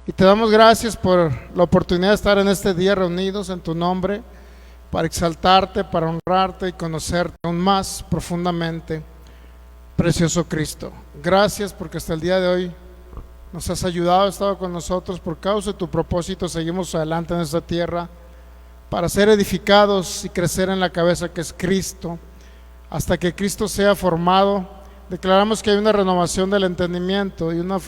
Y te damos gracias por la oportunidad de estar en este día reunidos en tu nombre para exaltarte, para honrarte y conocerte aún más profundamente, precioso Cristo. Gracias porque hasta el día de hoy nos has ayudado, has estado con nosotros. Por causa de tu propósito seguimos adelante en esta tierra para ser edificados y crecer en la cabeza que es Cristo. Hasta que Cristo sea formado, declaramos que hay una renovación del entendimiento y una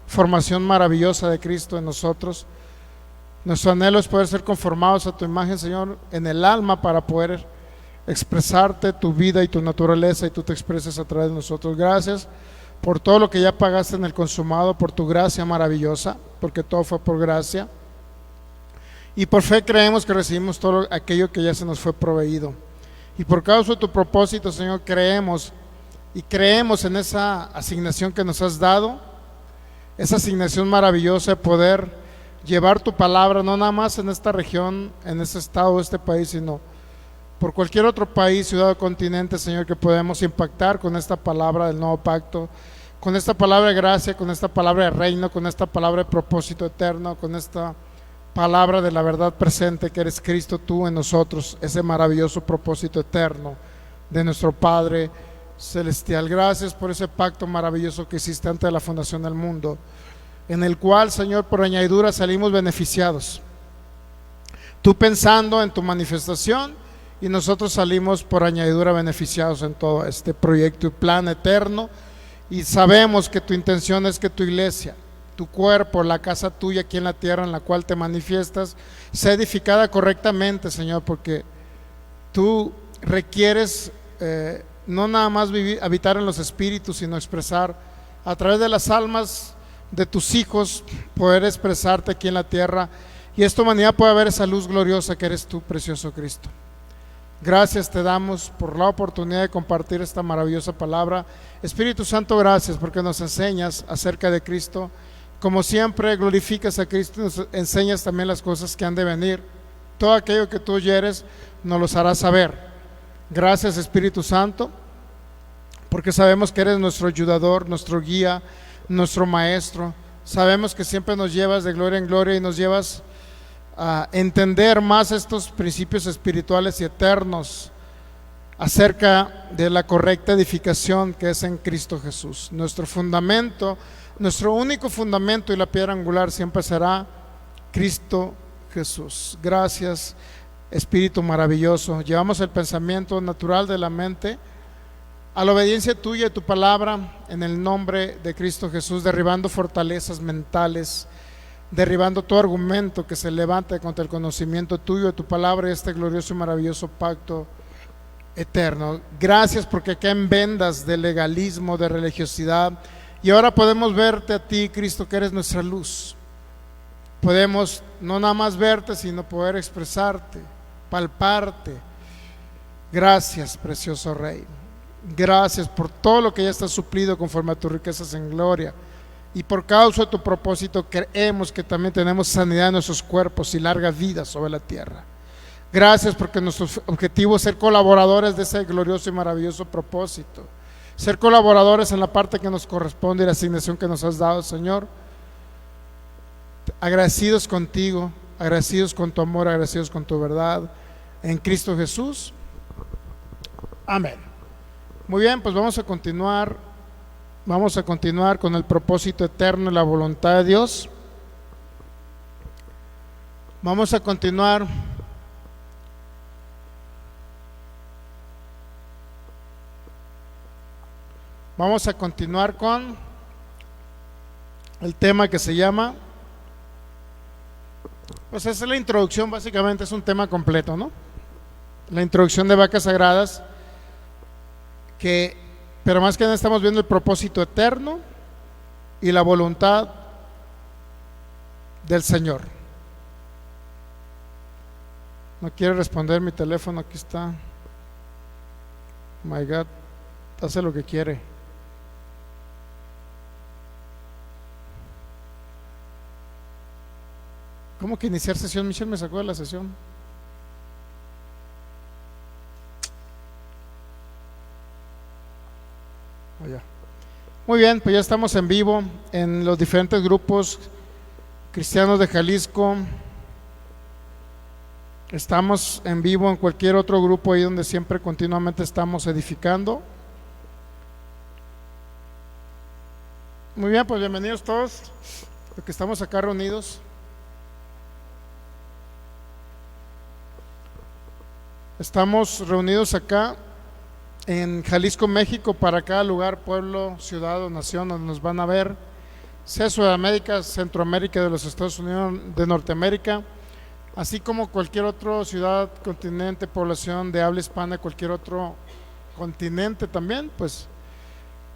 formación maravillosa de Cristo en nosotros. Nuestro anhelo es poder ser conformados a tu imagen, Señor, en el alma, para poder expresarte tu vida y tu naturaleza, y tú te expreses a través de nosotros. Gracias por todo lo que ya pagaste en el consumado, por tu gracia maravillosa, porque todo fue por gracia, y por fe creemos que recibimos todo aquello que ya se nos fue proveído. Y por causa de tu propósito, Señor, creemos en esa asignación que nos has dado, esa asignación maravillosa de poder llevar tu palabra, no nada más en esta región, en este estado, este país, sino por cualquier otro país, ciudad o continente, Señor, que podemos impactar con esta palabra del nuevo pacto, con esta palabra de gracia, con esta palabra de reino, con esta palabra de propósito eterno, con esta palabra de la verdad presente que eres Cristo, tú en nosotros, ese maravilloso propósito eterno de nuestro Padre celestial. Gracias por ese pacto maravilloso que hiciste antes de la fundación del mundo, en el cual, Señor, por añadidura salimos beneficiados, tú pensando en tu manifestación, y nosotros salimos por añadidura beneficiados en todo este proyecto y plan eterno. Y sabemos que tu intención es que tu iglesia, tu cuerpo, la casa tuya aquí en la tierra en la cual te manifiestas, sea edificada correctamente, Señor, porque tú requieres no nada más habitar en los espíritus, sino expresar a través de las almas de tus hijos, poder expresarte aquí en la tierra, y esta humanidad puede ver esa luz gloriosa que eres tú, precioso Cristo. Gracias te damos por la oportunidad de compartir esta maravillosa palabra. Espíritu Santo, gracias porque nos enseñas acerca de Cristo. Como siempre, glorificas a Cristo y nos enseñas también las cosas que han de venir. Todo aquello que tú oyeres nos los harás saber. Gracias, Espíritu Santo, porque sabemos que eres nuestro ayudador, nuestro guía, nuestro maestro. Sabemos que siempre nos llevas de gloria en gloria y nos llevas a entender más estos principios espirituales y eternos acerca de la correcta edificación que es en Cristo Jesús. Nuestro fundamento, nuestro único fundamento y la piedra angular siempre será Cristo Jesús. Gracias, Espíritu maravilloso. Llevamos el pensamiento natural de la mente a la obediencia tuya y tu palabra en el nombre de Cristo Jesús, derribando fortalezas mentales, derribando todo argumento que se levante contra el conocimiento tuyo de tu palabra y este glorioso y maravilloso pacto eterno. Gracias porque acá en vendas de legalismo, de religiosidad, y ahora podemos verte a ti, Cristo, que eres nuestra luz. Podemos no nada más verte, sino poder expresarte, palparte. Gracias, precioso Rey. Gracias por todo lo que ya está suplido conforme a tus riquezas en gloria. Y por causa de tu propósito creemos que también tenemos sanidad en nuestros cuerpos y larga vida sobre la tierra. Gracias porque nuestro objetivo es ser colaboradores de ese glorioso y maravilloso propósito. Ser colaboradores en la parte que nos corresponde y la asignación que nos has dado, Señor. Agradecidos contigo, agradecidos con tu amor, agradecidos con tu verdad. En Cristo Jesús. Amén. Muy bien, pues vamos a continuar con el propósito eterno y la voluntad de Dios. Vamos a continuar con el tema que se llama, pues esa es la introducción, básicamente es un tema completo, ¿no? La introducción de vacas sagradas, pero más que nada estamos viendo el propósito eterno y la voluntad del Señor. No quiere responder mi teléfono, aquí está. My God, hace lo que quiere. ¿Cómo que iniciar sesión? Michelle me sacó de la sesión. Allá. Muy bien, pues ya estamos en vivo en los diferentes grupos cristianos de Jalisco, estamos en vivo en cualquier otro grupo ahí donde siempre continuamente estamos edificando. Muy bien, pues bienvenidos todos los que estamos acá reunidos. Estamos reunidos acá en Jalisco, México, para cada lugar, pueblo, ciudad o nación donde nos van a ver, sea Sudamérica, Centroamérica, de los Estados Unidos de Norteamérica, así como cualquier otra ciudad, continente, población de habla hispana, cualquier otro continente también. Pues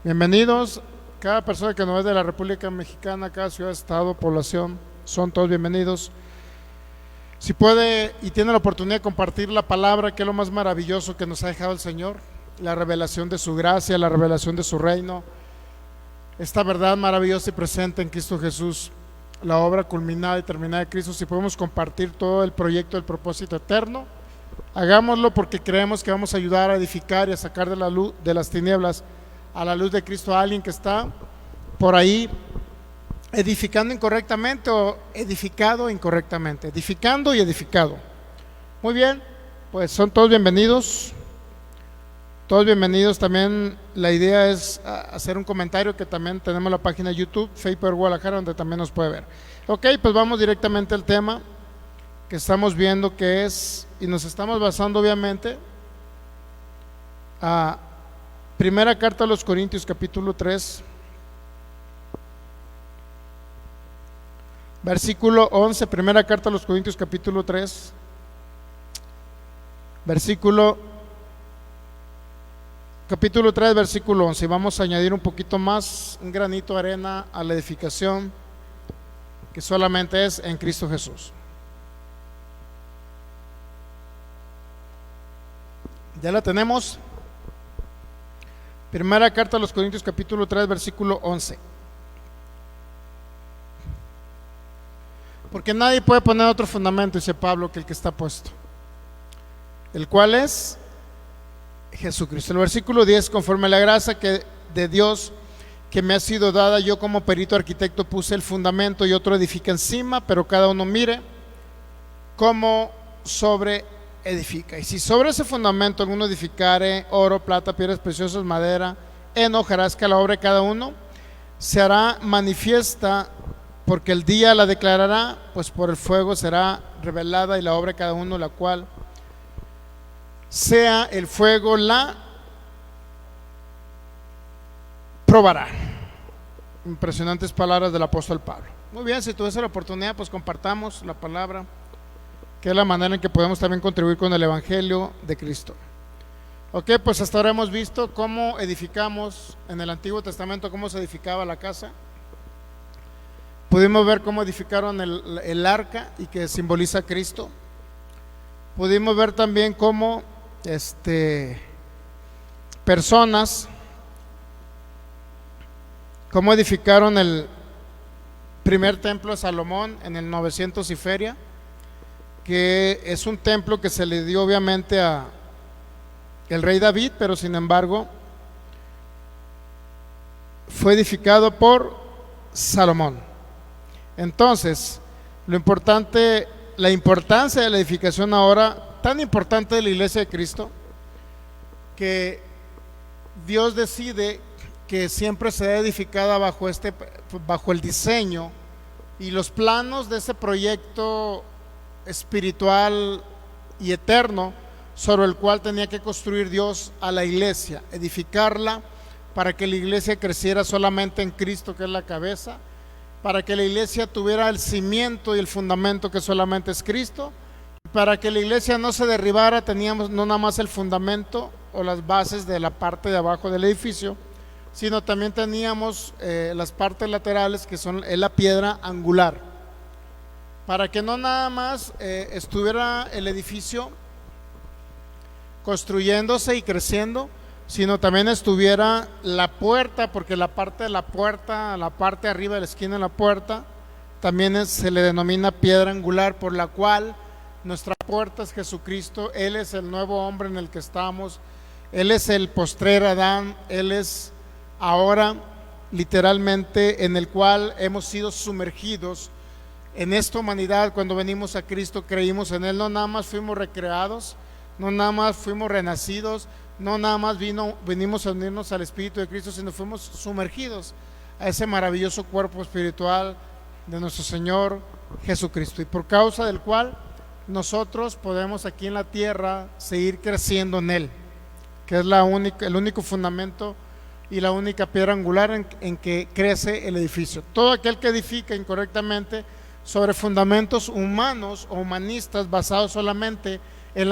bienvenidos. Cada persona que nos ve de la República Mexicana, cada ciudad, estado, población, son todos bienvenidos. Si puede y tiene la oportunidad de compartir la palabra, que es lo más maravilloso que nos ha dejado el Señor, la revelación de su gracia, la revelación de su reino, esta verdad maravillosa y presente en Cristo Jesús, la obra culminada y terminada de Cristo. Si podemos compartir todo el proyecto del propósito eterno, hagámoslo, porque creemos que vamos a ayudar a edificar y a sacar de la luz, de las tinieblas a la luz de Cristo, a alguien que está por ahí edificando incorrectamente o edificado incorrectamente, edificando y edificado. Muy bien, pues son todos bienvenidos. Todos bienvenidos. También la idea es hacer un comentario, que también tenemos la página de YouTube, Faith Guadalajara, donde también nos puede ver. Ok, pues vamos directamente al tema que estamos viendo, que es, y nos estamos basando obviamente a primera carta a los Corintios, capítulo 3, versículo 11. Primera carta a los Corintios, capítulo 3, capítulo 3, versículo 11. Y vamos a añadir un poquito más, un granito de arena a la edificación que solamente es en Cristo Jesús. ¿Ya la tenemos? Primera carta a los Corintios, capítulo 3, versículo 11. Porque nadie puede poner otro fundamento, dice Pablo, que el que está puesto, el cual es Jesucristo. El versículo 10: conforme a la gracia de Dios que me ha sido dada, yo como perito arquitecto puse el fundamento y otro edifica encima, pero cada uno mire cómo sobre edifica. Y si sobre ese fundamento alguno edificare oro, plata, piedras preciosas, madera, enojarás que la obra de cada uno se hará manifiesta, porque el día la declarará, pues por el fuego será revelada, y la obra de cada uno, la cual sea el fuego, la probará. Impresionantes palabras del apóstol Pablo. Muy bien, si tuviese la oportunidad, pues compartamos la palabra, que es la manera en que podemos también contribuir con el Evangelio de Cristo. Ok, pues hasta ahora hemos visto cómo edificamos en el Antiguo Testamento, cómo se edificaba la casa. Pudimos ver cómo edificaron el arca, y que simboliza a Cristo. Pudimos ver también cómo personas, cómo edificaron el primer templo de Salomón en el 900 y feria, que es un templo que se le dio obviamente a el rey David, pero sin embargo fue edificado por Salomón. Entonces, la importancia de la edificación ahora, tan importante de la iglesia de Cristo, que Dios decide que siempre sea edificada bajo el diseño y los planos de ese proyecto espiritual y eterno sobre el cual tenía que construir Dios a la iglesia, edificarla para que la iglesia creciera solamente en Cristo, que es la cabeza, para que la iglesia tuviera el cimiento y el fundamento que solamente es Cristo, para que la iglesia no se derribara. Teníamos no nada más el fundamento o las bases de la parte de abajo del edificio, sino también teníamos las partes laterales, que es la piedra angular, para que no nada más estuviera el edificio construyéndose y creciendo, sino también estuviera la puerta, porque la parte de la puerta, la parte de arriba de la esquina de la puerta, también se le denomina piedra angular, por la cual nuestra puerta es Jesucristo. Él es el nuevo hombre en el que estamos, Él es el postrer Adán, Él es ahora literalmente en el cual hemos sido sumergidos en esta humanidad, cuando venimos a Cristo, creímos en Él, no nada más fuimos recreados, no nada más fuimos renacidos, no nada más venimos a unirnos al Espíritu de Cristo, sino fuimos sumergidos a ese maravilloso cuerpo espiritual de nuestro Señor Jesucristo, y por causa del cual nosotros podemos aquí en la tierra seguir creciendo en Él, que es el único fundamento y la única piedra angular en que crece el edificio. Todo aquel que edifica incorrectamente sobre fundamentos humanos o humanistas basados solamente en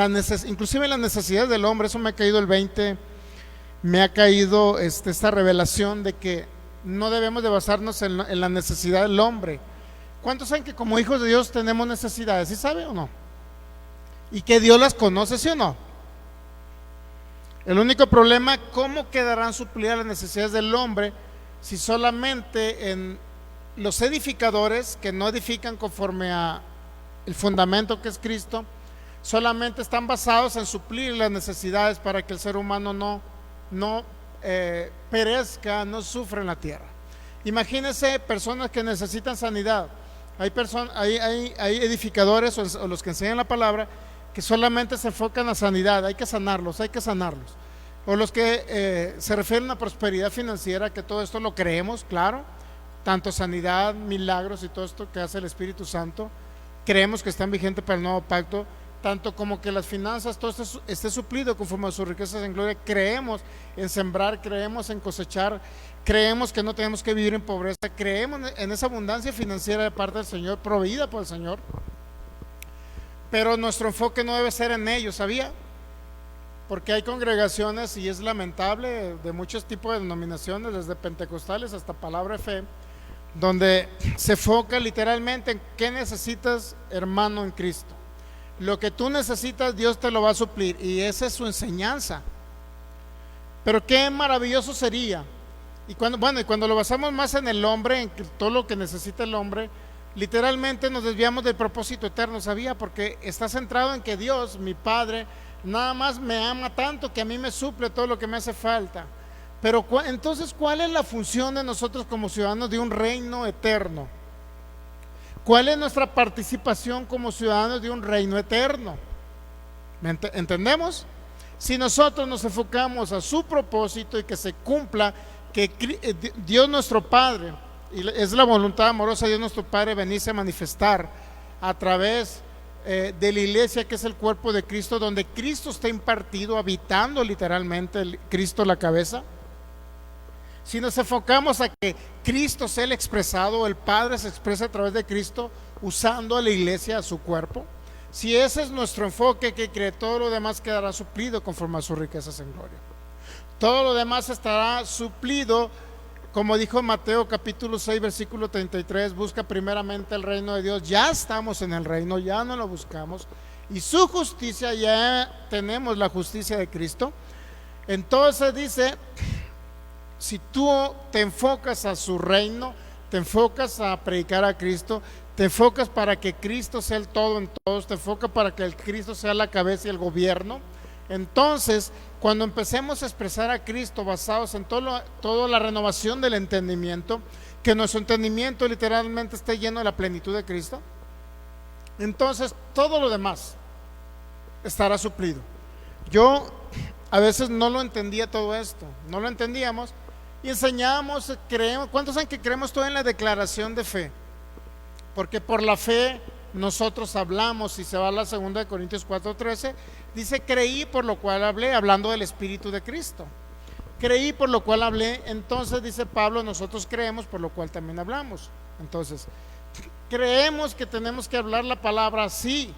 inclusive en las necesidades del hombre, eso me ha caído el 20, me ha caído esta revelación de que no debemos de basarnos en la necesidad del hombre. ¿Cuántos saben que como hijos de Dios tenemos necesidades? ¿Sí sabe o no? Y que Dios las conoce, ¿sí o no? El único problema, ¿cómo quedarán suplidas las necesidades del hombre si solamente en los edificadores que no edifican conforme a el fundamento que es Cristo, solamente están basados en suplir las necesidades para que el ser humano no perezca, no sufra en la tierra? Imagínense personas que necesitan sanidad. Hay edificadores o los que enseñan la palabra que solamente se enfocan a sanidad. Hay que sanarlos. O los que se refieren a prosperidad financiera, que todo esto lo creemos, claro, tanto sanidad, milagros y todo esto que hace el Espíritu Santo, creemos que están vigentes para el nuevo pacto, tanto como que las finanzas, todo esto esté suplido conforme a sus riquezas en gloria. Creemos en sembrar, creemos en cosechar, creemos que no tenemos que vivir en pobreza, creemos en esa abundancia financiera de parte del Señor, proveída por el Señor, pero nuestro enfoque no debe ser en ellos, ¿sabía? Porque hay congregaciones, y es lamentable, de muchos tipos de denominaciones, desde pentecostales hasta Palabra de Fe, donde se enfoca literalmente en qué necesitas, hermano, en Cristo. Lo que tú necesitas, Dios te lo va a suplir, y esa es su enseñanza. Pero qué maravilloso sería, y cuando lo basamos más en el hombre, en todo lo que necesita el hombre, literalmente nos desviamos del propósito eterno, ¿sabía? Porque está centrado en que Dios, mi Padre, nada más me ama tanto que a mí me suple todo lo que me hace falta. Pero entonces, ¿cuál es la función de nosotros como ciudadanos de un reino eterno? ¿Cuál es nuestra participación como ciudadanos de un reino eterno? ¿Entendemos? Si nosotros nos enfocamos a su propósito y que se cumpla, que Dios nuestro Padre, y es la voluntad amorosa de Dios nuestro Padre, venirse a manifestar a través de la iglesia, que es el cuerpo de Cristo, donde Cristo está impartido, habitando literalmente Cristo la cabeza. Si nos enfocamos a que Cristo sea el expresado, el Padre se expresa a través de Cristo, usando a la iglesia, a su cuerpo, si ese es nuestro enfoque, que cree, todo lo demás quedará suplido conforme a sus riquezas en gloria. Todo lo demás estará suplido, como dijo Mateo capítulo 6 versículo 33, busca primeramente el reino de Dios. Ya estamos en el reino, ya no lo buscamos, y su justicia, ya tenemos la justicia de Cristo. Entonces dice, si tú te enfocas a su reino, te enfocas a predicar a Cristo, te enfocas para que Cristo sea el todo en todos, te enfocas para que el Cristo sea la cabeza y el gobierno, entonces cuando empecemos a expresar a Cristo basados en toda la renovación del entendimiento, que nuestro entendimiento literalmente esté lleno de la plenitud de Cristo, entonces todo lo demás estará suplido. Yo a veces no lo entendía todo esto, no lo entendíamos, y enseñamos, creemos. ¿Cuántos saben que creemos todo en la declaración de fe? Porque por la fe nosotros hablamos. Si se va a la 2 Corintios 4:13, dice: creí por lo cual hablé, hablando del Espíritu de Cristo. Creí por lo cual hablé. Entonces dice Pablo, nosotros creemos por lo cual también hablamos. Entonces creemos que tenemos que hablar la palabra así,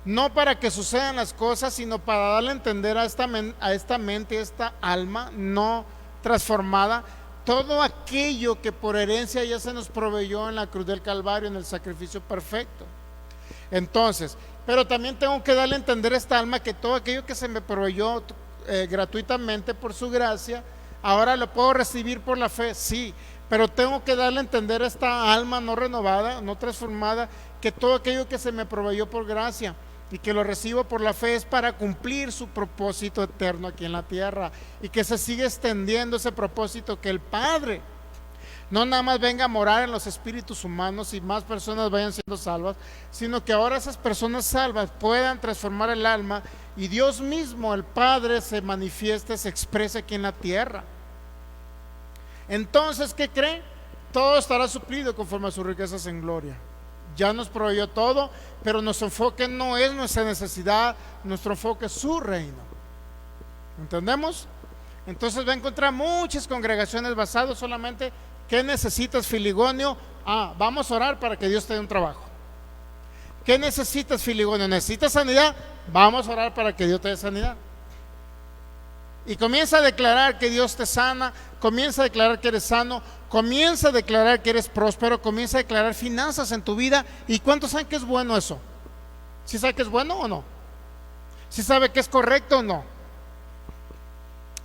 no para que sucedan las cosas, sino para darle a entender a esta mente, a esta alma no transformada, todo aquello que por herencia ya se nos proveyó en la cruz del Calvario, en el sacrificio perfecto. Entonces, pero también tengo que darle a entender a esta alma que todo aquello que se me proveyó gratuitamente por su gracia, ahora lo puedo recibir por la fe, sí, pero tengo que darle a entender a esta alma no renovada, no transformada, que todo aquello que se me proveyó por gracia y que lo recibo por la fe es para cumplir su propósito eterno aquí en la tierra, y que se sigue extendiendo ese propósito que el Padre no nada más venga a morar en los espíritus humanos y más personas vayan siendo salvas, sino que ahora esas personas salvas puedan transformar el alma y Dios mismo, el Padre, se manifieste, se exprese aquí en la tierra. Entonces, ¿qué cree? Todo estará suplido conforme a sus riquezas en gloria. Ya nos proveyó todo, pero nuestro enfoque no es nuestra necesidad, nuestro enfoque es su reino. ¿Entendemos? Entonces va a encontrar muchas congregaciones basadas solamente: ¿qué necesitas, Filigonio? Vamos a orar para que Dios te dé un trabajo. ¿Qué necesitas, Filigonio? ¿Necesitas sanidad? Vamos a orar para que Dios te dé sanidad. Y comienza a declarar que Dios te sana, comienza a declarar que eres sano, comienza a declarar que eres próspero, comienza a declarar finanzas en tu vida. ¿Y cuántos saben que es bueno eso? ¿Sí sabe que es bueno o no? ¿Sí sabe que es correcto o no?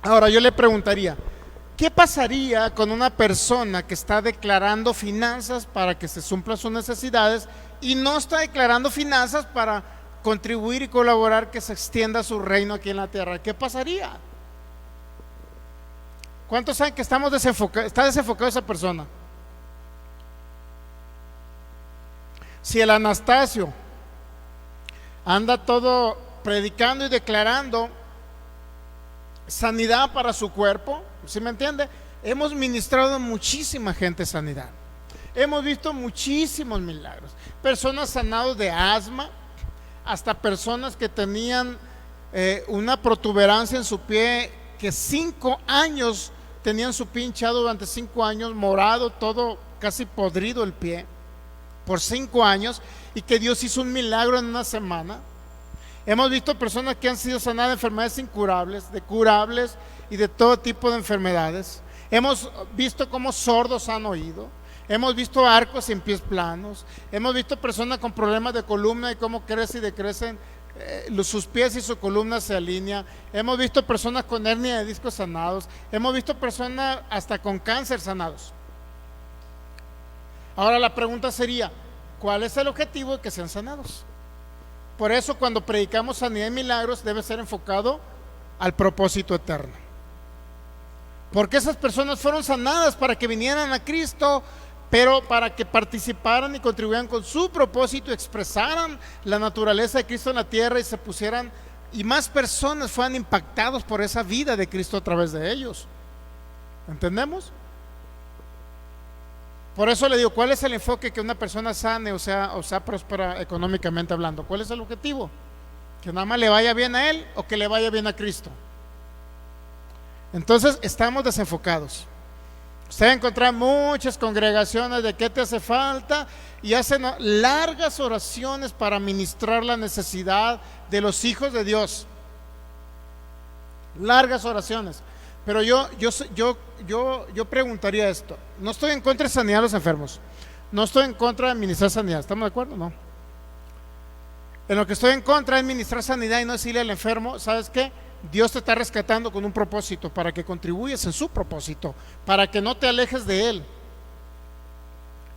Ahora yo le preguntaría, ¿qué pasaría con una persona que está declarando finanzas para que se cumplan sus necesidades y no está declarando finanzas para contribuir y colaborar que se extienda su reino aquí en la tierra? ¿Qué pasaría? ¿Cuántos saben que está desenfocado esa persona? Si el Anastasio anda todo predicando y declarando sanidad para su cuerpo, ¿sí me entiende? Hemos ministrado a muchísima gente sanidad. Hemos visto muchísimos milagros. Personas sanadas de asma, hasta personas que tenían una protuberancia en su pie, que 5 años tenían su pie hinchado durante 5 años, morado, todo casi podrido el pie, por 5 años, y que Dios hizo un milagro en una semana. Hemos visto personas que han sido sanadas de enfermedades incurables, de curables y de todo tipo de enfermedades. Hemos visto cómo sordos han oído. Hemos visto arcos en pies planos. Hemos visto personas con problemas de columna y cómo crecen y decrecen sus pies y su columna se alinea. Hemos visto personas con hernia de discos sanados. Hemos visto personas hasta con cáncer sanados. Ahora la pregunta sería, ¿cuál es el objetivo de que sean sanados? Por eso cuando predicamos sanidad y milagros debe ser enfocado al propósito eterno, porque esas personas fueron sanadas para que vinieran a Cristo, pero para que participaran y contribuyeran con su propósito, expresaran la naturaleza de Cristo en la tierra y se pusieran, y más personas fueran impactados por esa vida de Cristo a través de ellos. ¿Entendemos? Por eso le digo, ¿cuál es el enfoque? Que una persona sane o sea próspera económicamente hablando. ¿Cuál es el objetivo? ¿Que nada más le vaya bien a él o que le vaya bien a Cristo? Entonces estamos desenfocados. Usted va a encontrar muchas congregaciones de qué te hace falta y hacen largas oraciones para ministrar la necesidad de los hijos de Dios. Largas oraciones. Pero yo preguntaría esto. No estoy en contra de sanidad a los enfermos. No estoy en contra de administrar sanidad. ¿Estamos de acuerdo? No. En lo que estoy en contra es administrar sanidad y no decirle al enfermo, ¿sabes qué? Dios te está rescatando con un propósito, para que contribuyas en su propósito, para que no te alejes de Él.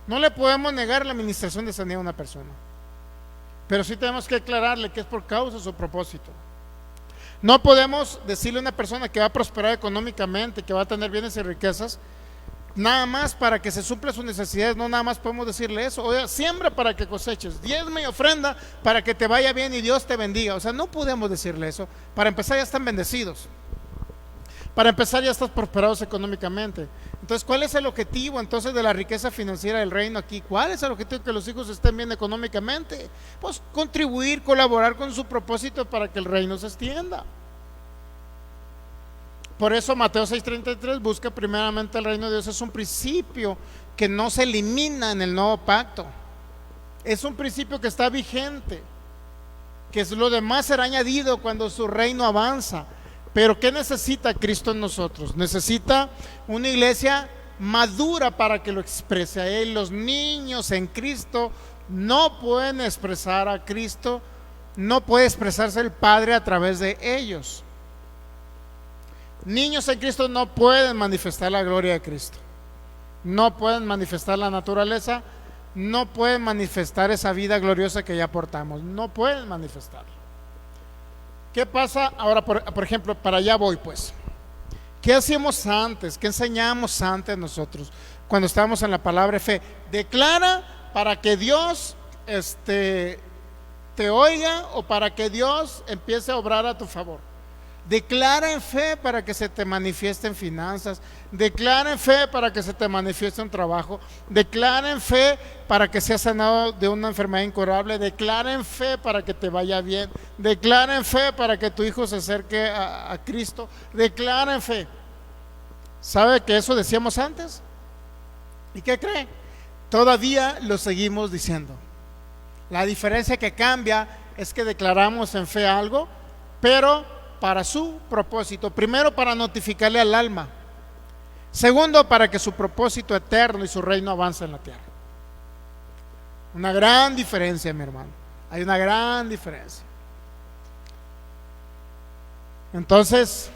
No le podemos negar la administración de sanidad a una persona, pero sí tenemos que aclararle que es por causa de su propósito. No podemos decirle a una persona que va a prosperar económicamente, que va a tener bienes y riquezas, nada más para que se suplan sus necesidades. No, nada más podemos decirle eso. Oiga, siembra para que coseches, diezma y ofrenda para que te vaya bien y Dios te bendiga. O sea, no podemos decirle eso. Para empezar, ya están bendecidos. Para empezar, ya estás prosperados económicamente. Entonces, ¿cuál es el objetivo entonces de la riqueza financiera del reino aquí? ¿Cuál es el objetivo? Que los hijos estén bien económicamente. Pues contribuir, colaborar con su propósito para que el reino se extienda. Por eso Mateo 6:33 busca primeramente el reino de Dios. Es un principio que no se elimina en el nuevo pacto. Es un principio que está vigente, que es lo demás será añadido cuando su reino avanza. Pero ¿qué necesita Cristo en nosotros? Necesita una iglesia madura para que lo exprese a Él. Los niños en Cristo no pueden expresar a Cristo, no puede expresarse el Padre a través de ellos. Niños en Cristo no pueden manifestar la gloria de Cristo, no pueden manifestar la naturaleza, no pueden manifestar esa vida gloriosa que ya portamos, no pueden manifestarlo. ¿Qué pasa ahora? Por ejemplo, para allá voy pues. ¿Qué hacíamos antes? ¿Qué enseñábamos antes nosotros cuando estábamos en la palabra de fe? Declara para que Dios te oiga o para que Dios empiece a obrar a tu favor. Declara en fe para que se te manifieste en finanzas. Declara en fe para que se te manifieste en trabajo. Declara en fe para que seas sanado de una enfermedad incurable. Declara en fe para que te vaya bien. Declara en fe para que tu hijo se acerque a Cristo. Declara en fe. ¿Sabe que eso decíamos antes? ¿Y qué cree? Todavía lo seguimos diciendo. La diferencia que cambia es que declaramos en fe algo, pero para su propósito. Primero, para notificarle al alma. Segundo, para que su propósito eterno y su reino avance en la tierra. Una gran diferencia, mi hermano. Hay una gran diferencia. Entonces,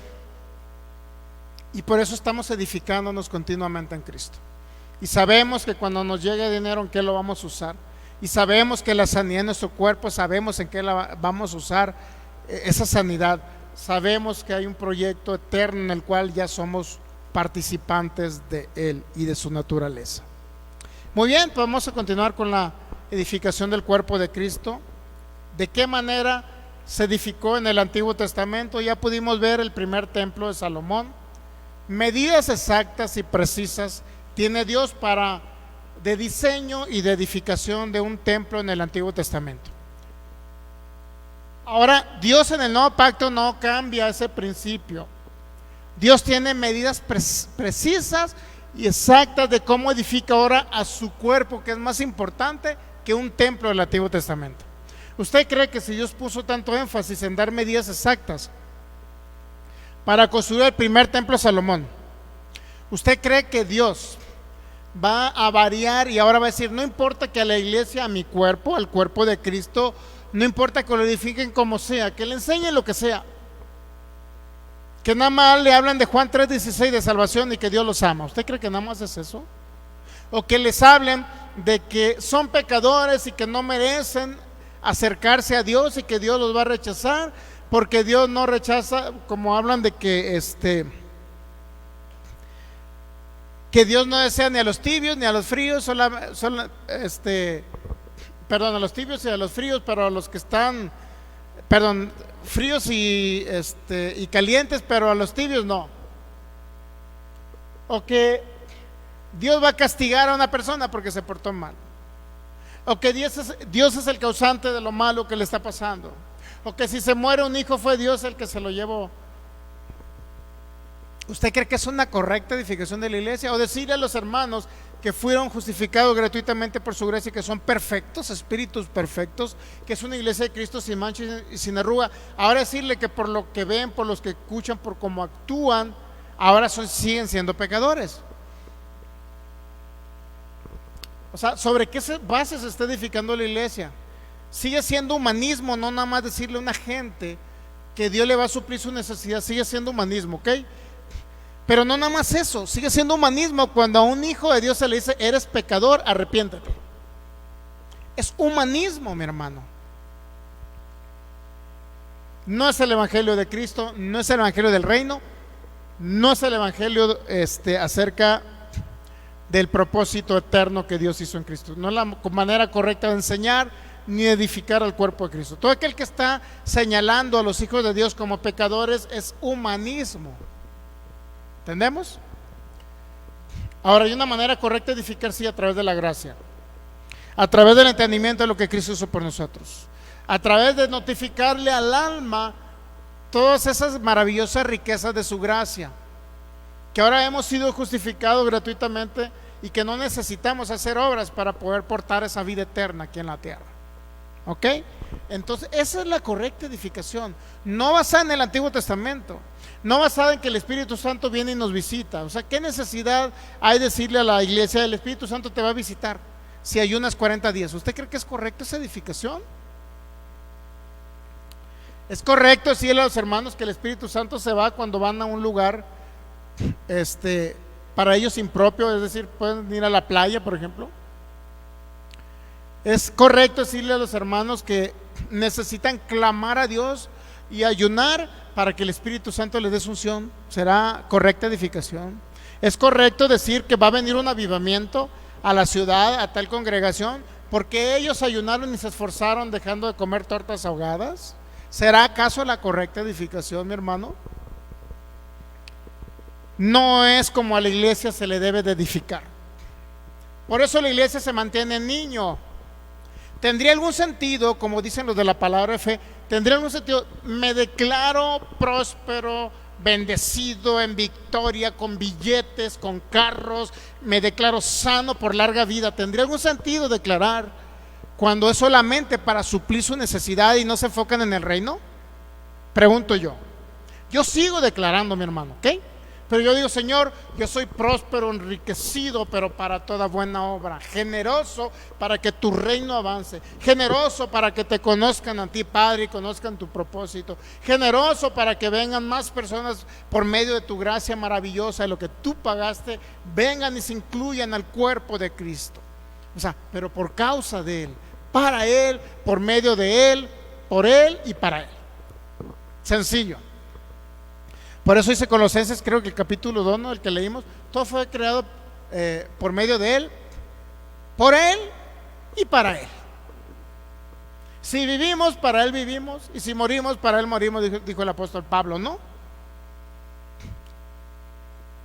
y por eso estamos edificándonos continuamente en Cristo. Y sabemos que cuando nos llegue dinero, ¿en qué lo vamos a usar? Y sabemos que la sanidad de nuestro cuerpo, sabemos en qué la vamos a usar esa sanidad. Sabemos que hay un proyecto eterno en el cual ya somos participantes de él y de su naturaleza. Muy bien, pues vamos a continuar con la edificación del cuerpo de Cristo. ¿De qué manera se edificó en el Antiguo Testamento? Ya pudimos ver el primer templo de Salomón. Medidas exactas y precisas tiene Dios de diseño y de edificación de un templo en el Antiguo Testamento. Ahora, Dios en el nuevo pacto no cambia ese principio. Dios tiene medidas precisas y exactas de cómo edifica ahora a su cuerpo, que es más importante que un templo del Antiguo Testamento. ¿Usted cree que si Dios puso tanto énfasis en dar medidas exactas para construir el primer templo de Salomón, usted cree que Dios va a variar y ahora va a decir, no importa que a la iglesia, a mi cuerpo, al cuerpo de Cristo, no importa que lo edifiquen como sea, que le enseñen lo que sea, que nada más le hablan de Juan 3:16 de salvación y que Dios los ama? ¿Usted cree que nada más es eso? O que les hablen de que son pecadores y que no merecen acercarse a Dios y que Dios los va a rechazar, porque Dios no rechaza, como hablan de que Dios no desea ni a los tibios ni a los fríos, a los tibios y a los fríos, pero a los que están, fríos y calientes, pero a los tibios no. O que Dios va a castigar a una persona porque se portó mal. O que Dios es el causante de lo malo que le está pasando. O que si se muere un hijo fue Dios el que se lo llevó. ¿Usted cree que es una correcta edificación de la iglesia? O decirle a los hermanos que fueron justificados gratuitamente por su gracia, que son perfectos, espíritus perfectos, que es una iglesia de Cristo sin mancha y sin arruga. Ahora decirle que por lo que ven, por los que escuchan, por cómo actúan, ahora siguen siendo pecadores. O sea, ¿sobre qué bases se está edificando la iglesia? Sigue siendo humanismo, no nada más decirle a una gente que Dios le va a suplir su necesidad. Sigue siendo humanismo, ¿ok? Pero no nada más eso, sigue siendo humanismo cuando a un hijo de Dios se le dice, eres pecador, arrepiéntete. Es humanismo, mi hermano. No es el evangelio de Cristo, no es el evangelio del reino, no es el evangelio acerca del propósito eterno que Dios hizo en Cristo. No es la manera correcta de enseñar ni edificar al cuerpo de Cristo. Todo aquel que está señalando a los hijos de Dios como pecadores es humanismo. ¿Entendemos? Ahora, hay una manera correcta de edificar, sí, a través de la gracia, a través del entendimiento de lo que Cristo hizo por nosotros, a través de notificarle al alma todas esas maravillosas riquezas de su gracia, que ahora hemos sido justificados gratuitamente y que no necesitamos hacer obras para poder portar esa vida eterna aquí en la tierra. ¿Ok? Entonces, esa es la correcta edificación, no basada en el Antiguo Testamento, no basada en que el Espíritu Santo viene y nos visita. O sea, ¿qué necesidad hay de decirle a la iglesia, el Espíritu Santo te va a visitar si ayunas 40 días? ¿Usted cree que es correcto esa edificación? ¿Es correcto decirle a los hermanos que el Espíritu Santo se va cuando van a un lugar para ellos impropio? Es decir, pueden ir a la playa, por ejemplo. ¿Es correcto decirle a los hermanos que necesitan clamar a Dios y ayunar para que el Espíritu Santo les dé unción. ¿Será correcta edificación? ¿Es correcto decir que va a venir un avivamiento a la ciudad, a tal congregación, porque ellos ayunaron y se esforzaron dejando de comer tortas ahogadas? ¿Será acaso la correcta edificación, mi hermano? No es como a la iglesia se le debe de edificar. Por eso la iglesia se mantiene niño. ¿Tendría algún sentido, como dicen los de la palabra de fe, tendría algún sentido, me declaro próspero, bendecido, en victoria, con billetes, con carros, me declaro sano por larga vida? ¿Tendría algún sentido declarar cuando es solamente para suplir su necesidad y no se enfocan en el reino? Pregunto yo. Yo sigo declarando, mi hermano, ¿ok? Pero yo digo, Señor, yo soy próspero, enriquecido, pero para toda buena obra, generoso para que tu reino avance, generoso para que te conozcan a ti, Padre, y conozcan tu propósito, generoso para que vengan más personas por medio de tu gracia maravillosa, de lo que tú pagaste, vengan y se incluyan al cuerpo de Cristo. O sea, pero por causa de Él, para Él, por medio de Él, por Él y para Él. Sencillo. Por eso dice Colosenses, creo que el capítulo 2, ¿no?, el que leímos, todo fue creado por medio de Él, por Él y para Él. Si vivimos, para Él vivimos, y si morimos, para Él morimos, dijo el apóstol Pablo, ¿no?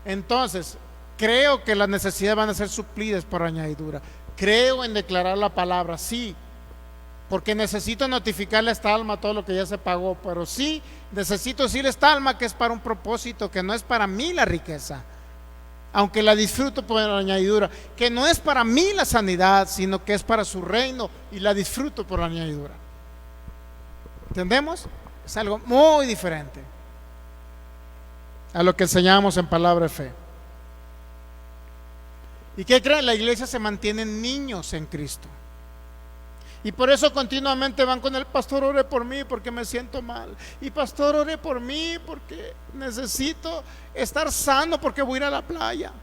Entonces, creo que las necesidades van a ser suplidas por añadidura. Creo en declarar la palabra, sí, porque necesito notificarle a esta alma todo lo que ya se pagó, pero sí necesito decirle a esta alma que es para un propósito, que no es para mí la riqueza, aunque la disfruto por añadidura, que no es para mí la sanidad, sino que es para su reino y la disfruto por añadidura. ¿Entendemos? Es algo muy diferente a lo que enseñamos en palabra de fe. ¿Y qué creen? La iglesia se mantiene niños en Cristo. Y por eso continuamente van con el pastor, ore por mí porque me siento mal. Y pastor, ore por mí porque necesito estar sano porque voy a ir a la playa.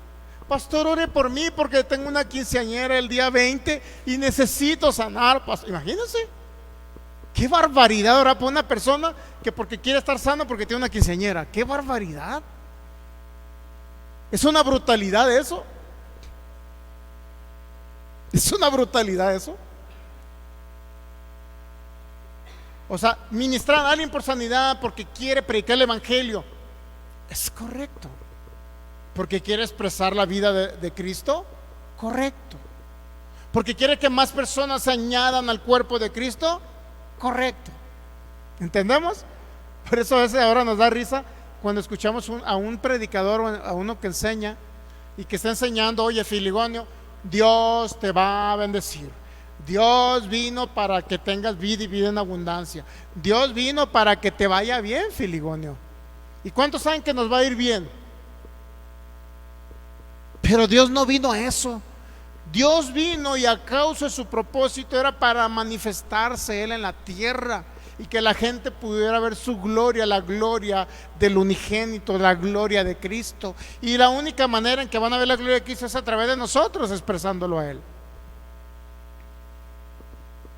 Pastor, ore por mí porque tengo una quinceañera el día 20 y necesito sanar. Imagínense, qué barbaridad orar por una persona que porque quiere estar sano porque tiene una quinceañera. Qué barbaridad. Es una brutalidad eso. Es una brutalidad eso. O sea, ministrar a alguien por sanidad porque quiere predicar el evangelio, es correcto. Porque quiere expresar la vida de Cristo, correcto. Porque quiere que más personas se añadan al cuerpo de Cristo, correcto. ¿Entendemos? Por eso a veces ahora nos da risa cuando escuchamos a un predicador o a uno que enseña y que está enseñando, oye, Filigonio, Dios te va a bendecir. Dios vino para que tengas vida y vida en abundancia. Dios vino para que te vaya bien, Filigonio. ¿Y cuántos saben que nos va a ir bien? Pero Dios no vino a eso. Dios vino y a causa de su propósito era para manifestarse Él en la tierra y que la gente pudiera ver su gloria, la gloria del unigénito, la gloria de Cristo. Y la única manera en que van a ver la gloria de Cristo es a través de nosotros expresándolo a Él.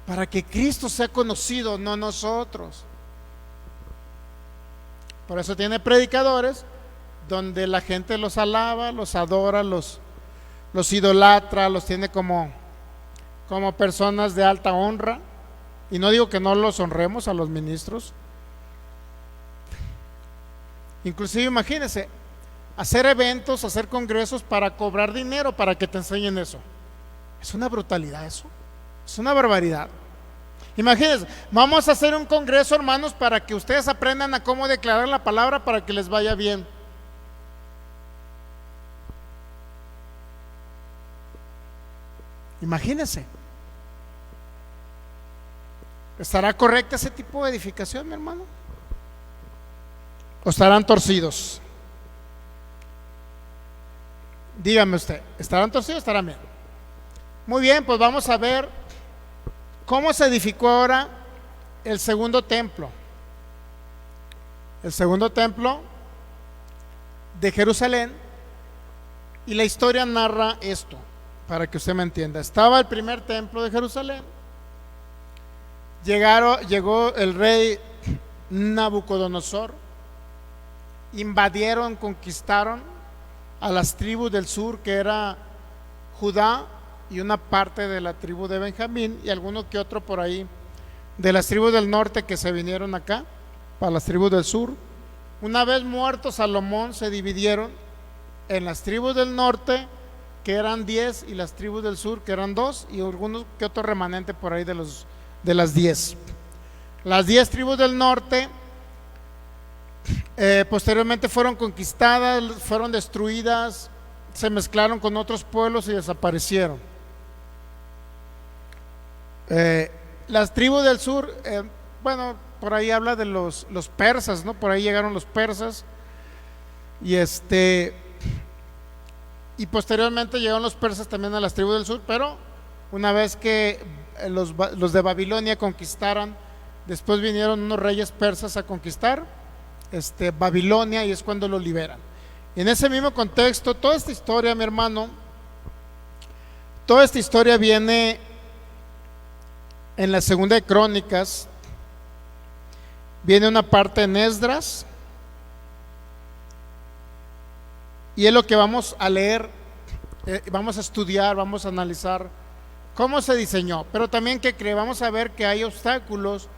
Para que Cristo sea conocido, no nosotros. Por eso tiene predicadores donde la gente los alaba, los adora, los idolatra, los tiene como personas de alta honra. Y no digo que no los honremos a los ministros. Inclusive imagínense, hacer eventos, hacer congresos para cobrar dinero para que te enseñen eso. Es una brutalidad eso. Es una barbaridad. Imagínense, vamos a hacer un congreso, hermanos, para que ustedes aprendan a cómo declarar la palabra para que les vaya bien. Imagínense. ¿Estará correcta ese tipo de edificación, mi hermano? ¿O estarán torcidos? Dígame usted, ¿estarán torcidos o estarán bien? Muy bien, pues vamos a ver cómo se edificó ahora el segundo templo. El segundo templo de Jerusalén. Y la historia narra esto, para que usted me entienda. Estaba el primer templo de Jerusalén. Llegó el rey Nabucodonosor, invadieron, conquistaron a las tribus del sur, que era Judá y una parte de la tribu de Benjamín, y alguno que otro por ahí de las tribus del norte que se vinieron acá para las tribus del sur. Una vez muerto Salomón, se dividieron en las tribus del norte, que eran 10, y las tribus del sur, que eran 2, y algunos que otro remanente por ahí de las 10. Las 10 tribus del norte posteriormente fueron conquistadas, fueron destruidas, se mezclaron con otros pueblos y desaparecieron. Las tribus del sur, bueno, por ahí habla de los persas, ¿no? Por ahí llegaron los persas, y posteriormente llegaron los persas también a las tribus del sur, pero una vez que los de Babilonia conquistaron, después vinieron unos reyes persas a conquistar Babilonia, y es cuando lo liberan. Y en ese mismo contexto, toda esta historia, mi hermano, toda esta historia viene en la segunda de Crónicas, viene una parte en Esdras, y es lo que vamos a leer, vamos a estudiar, vamos a analizar cómo se diseñó, pero también que vamos a ver que hay obstáculos,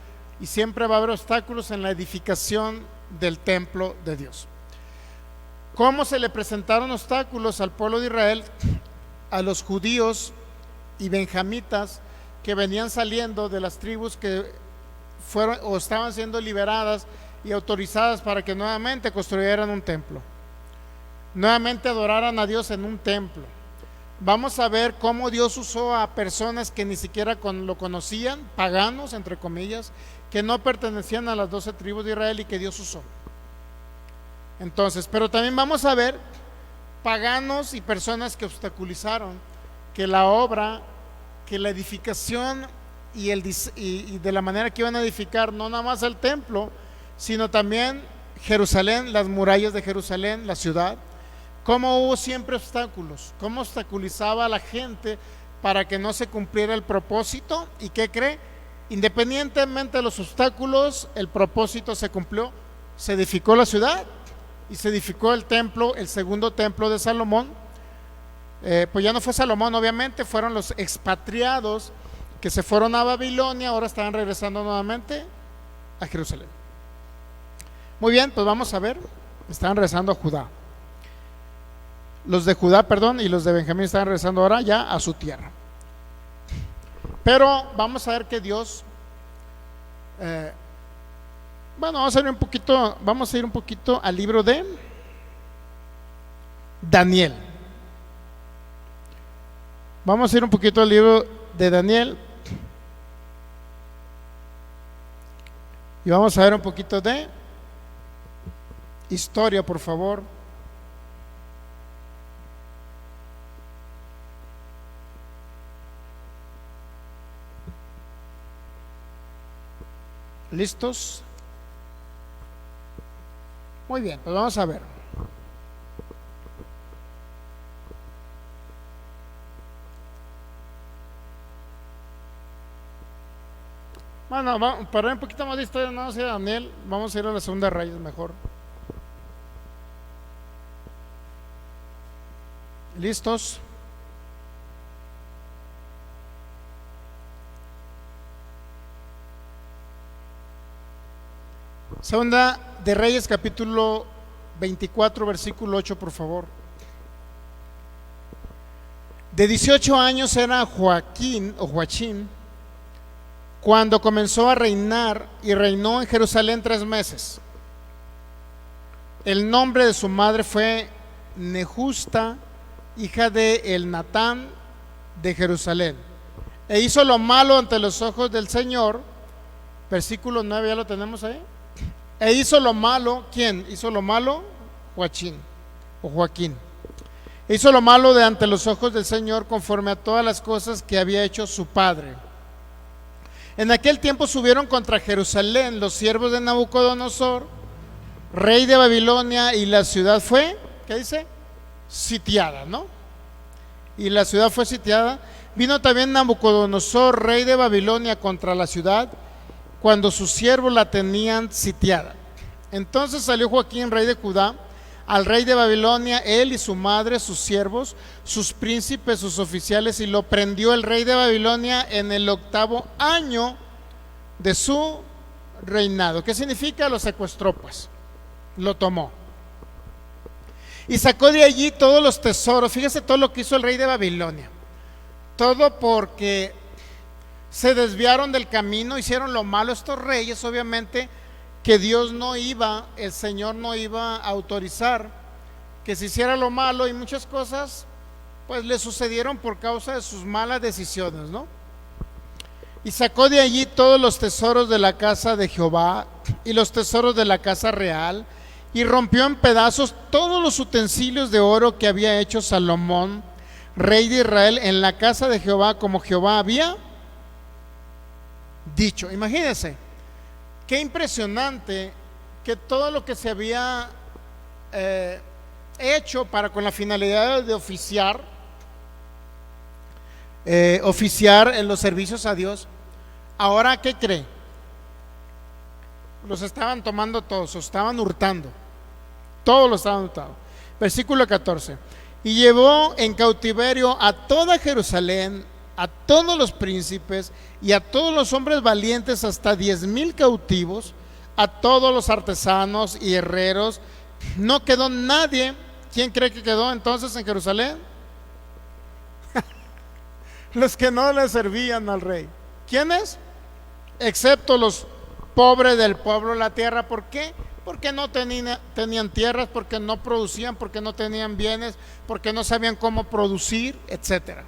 y siempre va a haber obstáculos en la edificación del templo de Dios. ¿Cómo se le presentaron obstáculos al pueblo de Israel, a los judíos y benjamitas que venían saliendo de las tribus que fueron o estaban siendo liberadas y autorizadas para que nuevamente construyeran un templo, nuevamente adoraran a Dios en un templo? Vamos a ver cómo Dios usó a personas que ni siquiera lo conocían, paganos entre comillas, que no pertenecían a las 12 tribus de Israel, y que Dios usó. Entonces, pero también vamos a ver paganos y personas que obstaculizaron que la obra, que la edificación y de la manera que iban a edificar no nada más el templo, sino también Jerusalén, las murallas de Jerusalén, la ciudad. Cómo hubo siempre obstáculos, cómo obstaculizaba a la gente para que no se cumpliera el propósito. ¿Y qué cree? Independientemente de los obstáculos, el propósito se cumplió. Se edificó la ciudad y se edificó el templo, el segundo templo de Salomón. Pues ya no fue Salomón, obviamente, fueron los expatriados que se fueron a Babilonia, ahora estaban regresando nuevamente a Jerusalén. Muy bien, pues vamos a ver, estaban regresando a Judá. Los de Judá, perdón, y los de Benjamín estaban regresando ahora ya a su tierra. Pero vamos a ver que Dios, bueno, vamos a ir un poquito al libro de Daniel. Vamos a ir un poquito al libro de Daniel y vamos a ver un poquito de historia, por favor. ¿Listos? Muy bien, pues vamos a ver. Bueno, para ver un poquito más de historia, no vamos a ir a Daniel, vamos a ir a la segunda de Reyes mejor. ¿Listos? Segunda de Reyes, capítulo 24, versículo 8, por favor. De 18 años era Joachín cuando comenzó a reinar, y reinó en Jerusalén 3 meses. El nombre de su madre fue Nehusta, hija de Elnatán de Jerusalén. E hizo lo malo ante los ojos del Señor. Versículo 9, ya lo tenemos ahí. E hizo lo malo, ¿quién hizo lo malo? Joaquín. E hizo lo malo de ante los ojos del Señor, conforme a todas las cosas que había hecho su padre. En aquel tiempo subieron contra Jerusalén los siervos de Nabucodonosor, rey de Babilonia, y la ciudad fue, ¿qué dice? Sitiada, ¿no? Y la ciudad fue sitiada. Vino también Nabucodonosor, rey de Babilonia, contra la ciudad, cuando sus siervos la tenían sitiada. Entonces salió Joaquín, rey de Judá, al rey de Babilonia, él y su madre, sus siervos, sus príncipes, sus oficiales, y lo prendió el rey de Babilonia en el 8º año de su reinado. ¿Qué significa? Lo secuestró, pues, lo tomó. Y sacó de allí todos los tesoros. Fíjese todo lo que hizo el rey de Babilonia. Todo porque se desviaron del camino, hicieron lo malo estos reyes, obviamente, que Dios no iba, el Señor no iba a autorizar que se hiciera lo malo, y muchas cosas pues le sucedieron por causa de sus malas decisiones, ¿no? Y sacó de allí todos los tesoros de la casa de Jehová y los tesoros de la casa real, y rompió en pedazos todos los utensilios de oro que había hecho Salomón, rey de Israel, en la casa de Jehová, como Jehová había dicho. Imagínense, qué impresionante que todo lo que se había hecho para con la finalidad de oficiar en los servicios a Dios, ahora ¿qué cree? Los estaban tomando todos, los estaban hurtando, todos los estaban hurtando. Versículo 14: y llevó en cautiverio a toda Jerusalén, a todos los príncipes y a todos los hombres valientes, hasta 10,000 cautivos, a todos los artesanos y herreros. No quedó nadie. ¿Quién cree que quedó entonces en Jerusalén? Los que no le servían al rey. ¿Quiénes? Excepto los pobres del pueblo de la tierra. ¿Por qué? Porque no tenían tierras, porque no producían, porque no tenían bienes, porque no sabían cómo producir, etcétera.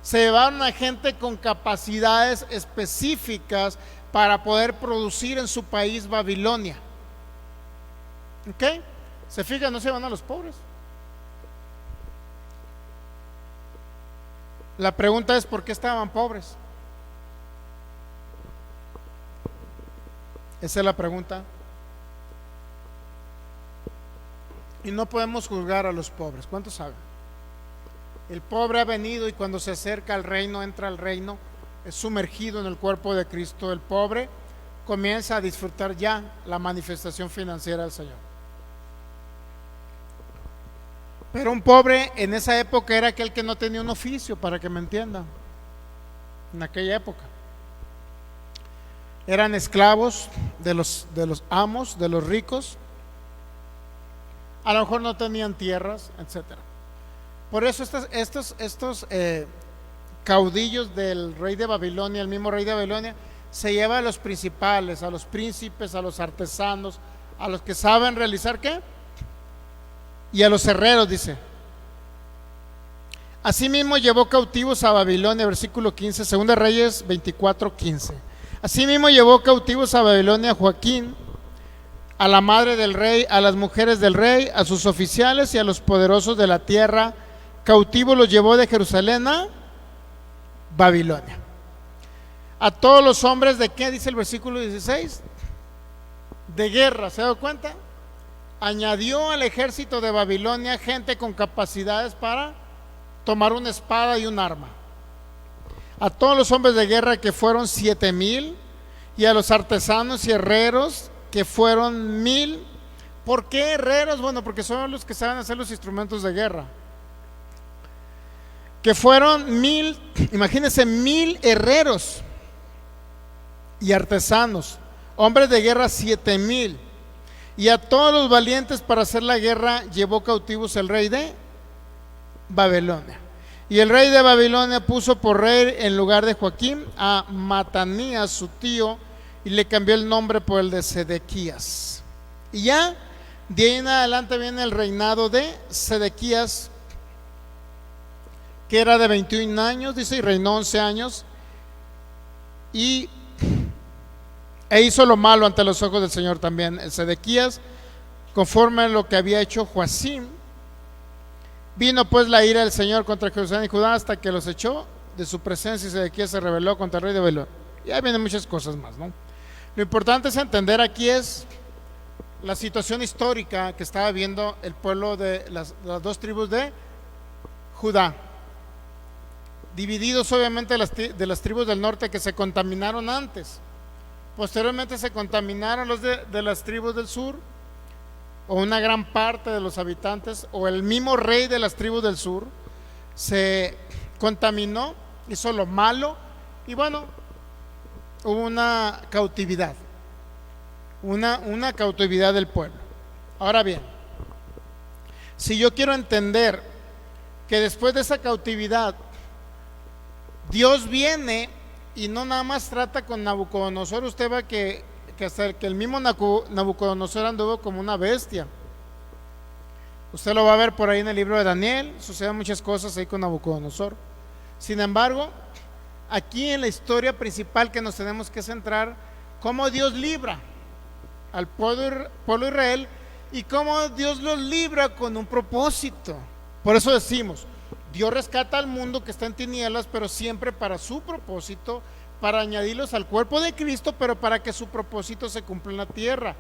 Se llevaron a gente con capacidades específicas para poder producir en su país, Babilonia. ¿Ok? ¿Se fijan? No se van a los pobres. La pregunta es: ¿por qué estaban pobres? Esa es la pregunta. Y no podemos juzgar a los pobres. ¿Cuántos saben? El pobre ha venido, y cuando se acerca al reino, entra al reino, es sumergido en el cuerpo de Cristo. El pobre comienza a disfrutar ya la manifestación financiera del Señor. Pero un pobre en esa época era aquel que no tenía un oficio, para que me entiendan. En aquella época eran esclavos de los amos, de los ricos. A lo mejor no tenían tierras, etcétera. Por eso estos caudillos del rey de Babilonia, el mismo rey de Babilonia, se lleva a los principales, a los príncipes, a los artesanos, a los que saben realizar ¿qué? Y a los herreros, dice. Asimismo llevó cautivos a Babilonia, versículo 15, 2 Reyes 24, 15. Asimismo llevó cautivos a Babilonia Joaquín, a la madre del rey, a las mujeres del rey, a sus oficiales y a los poderosos de la tierra. Cautivos los llevó de Jerusalén a Babilonia. A todos los hombres de ¿qué? Dice el versículo 16, de guerra. ¿Se ha dado cuenta? Añadió al ejército de Babilonia gente con capacidades para tomar una espada y un arma. A todos los hombres de guerra, que fueron 7,000, y a los artesanos y herreros, que fueron 1,000. ¿Por qué herreros? Bueno, porque son los que saben hacer los instrumentos de guerra. Que fueron 1,000, imagínense, 1,000 herreros y artesanos, hombres de guerra 7,000. Y a todos los valientes para hacer la guerra llevó cautivos el rey de Babilonia. Y el rey de Babilonia puso por rey en lugar de Joaquín a Matanías, su tío, y le cambió el nombre por el de Sedequías. Y ya de ahí en adelante viene el reinado de Sedequías, que era de 21 años, dice, y reinó 11 años. E hizo lo malo ante los ojos del Señor también el Sedequías, conforme a lo que había hecho Joacim. Vino pues la ira del Señor contra Jerusalén y Judá, hasta que los echó de su presencia, y Sedequías se rebeló contra el rey de Babilonia. Y ahí vienen muchas cosas más, ¿no? Lo importante es entender aquí es la situación histórica que estaba viendo el pueblo de las dos tribus de Judá, divididos obviamente de las tribus del norte, que se contaminaron antes Posteriormente se contaminaron los de las tribus del sur, o una gran parte de los habitantes, o el mismo rey de las tribus del sur, se contaminó, hizo lo malo, y bueno, hubo una cautividad, una cautividad del pueblo. Ahora bien, si yo quiero entender que después de esa cautividad Dios viene y no nada más trata con Nabucodonosor, usted va que hasta que el mismo Nabucodonosor anduvo como una bestia. Usted lo va a ver por ahí en el libro de Daniel, suceden muchas cosas ahí con Nabucodonosor. Sin embargo, aquí en la historia principal que nos tenemos que centrar, cómo Dios libra al pueblo Israel y cómo Dios los libra con un propósito. Por eso decimos, Dios rescata al mundo que está en tinieblas, pero siempre para su propósito, para añadirlos al cuerpo de Cristo, pero para que su propósito se cumpla en la tierra.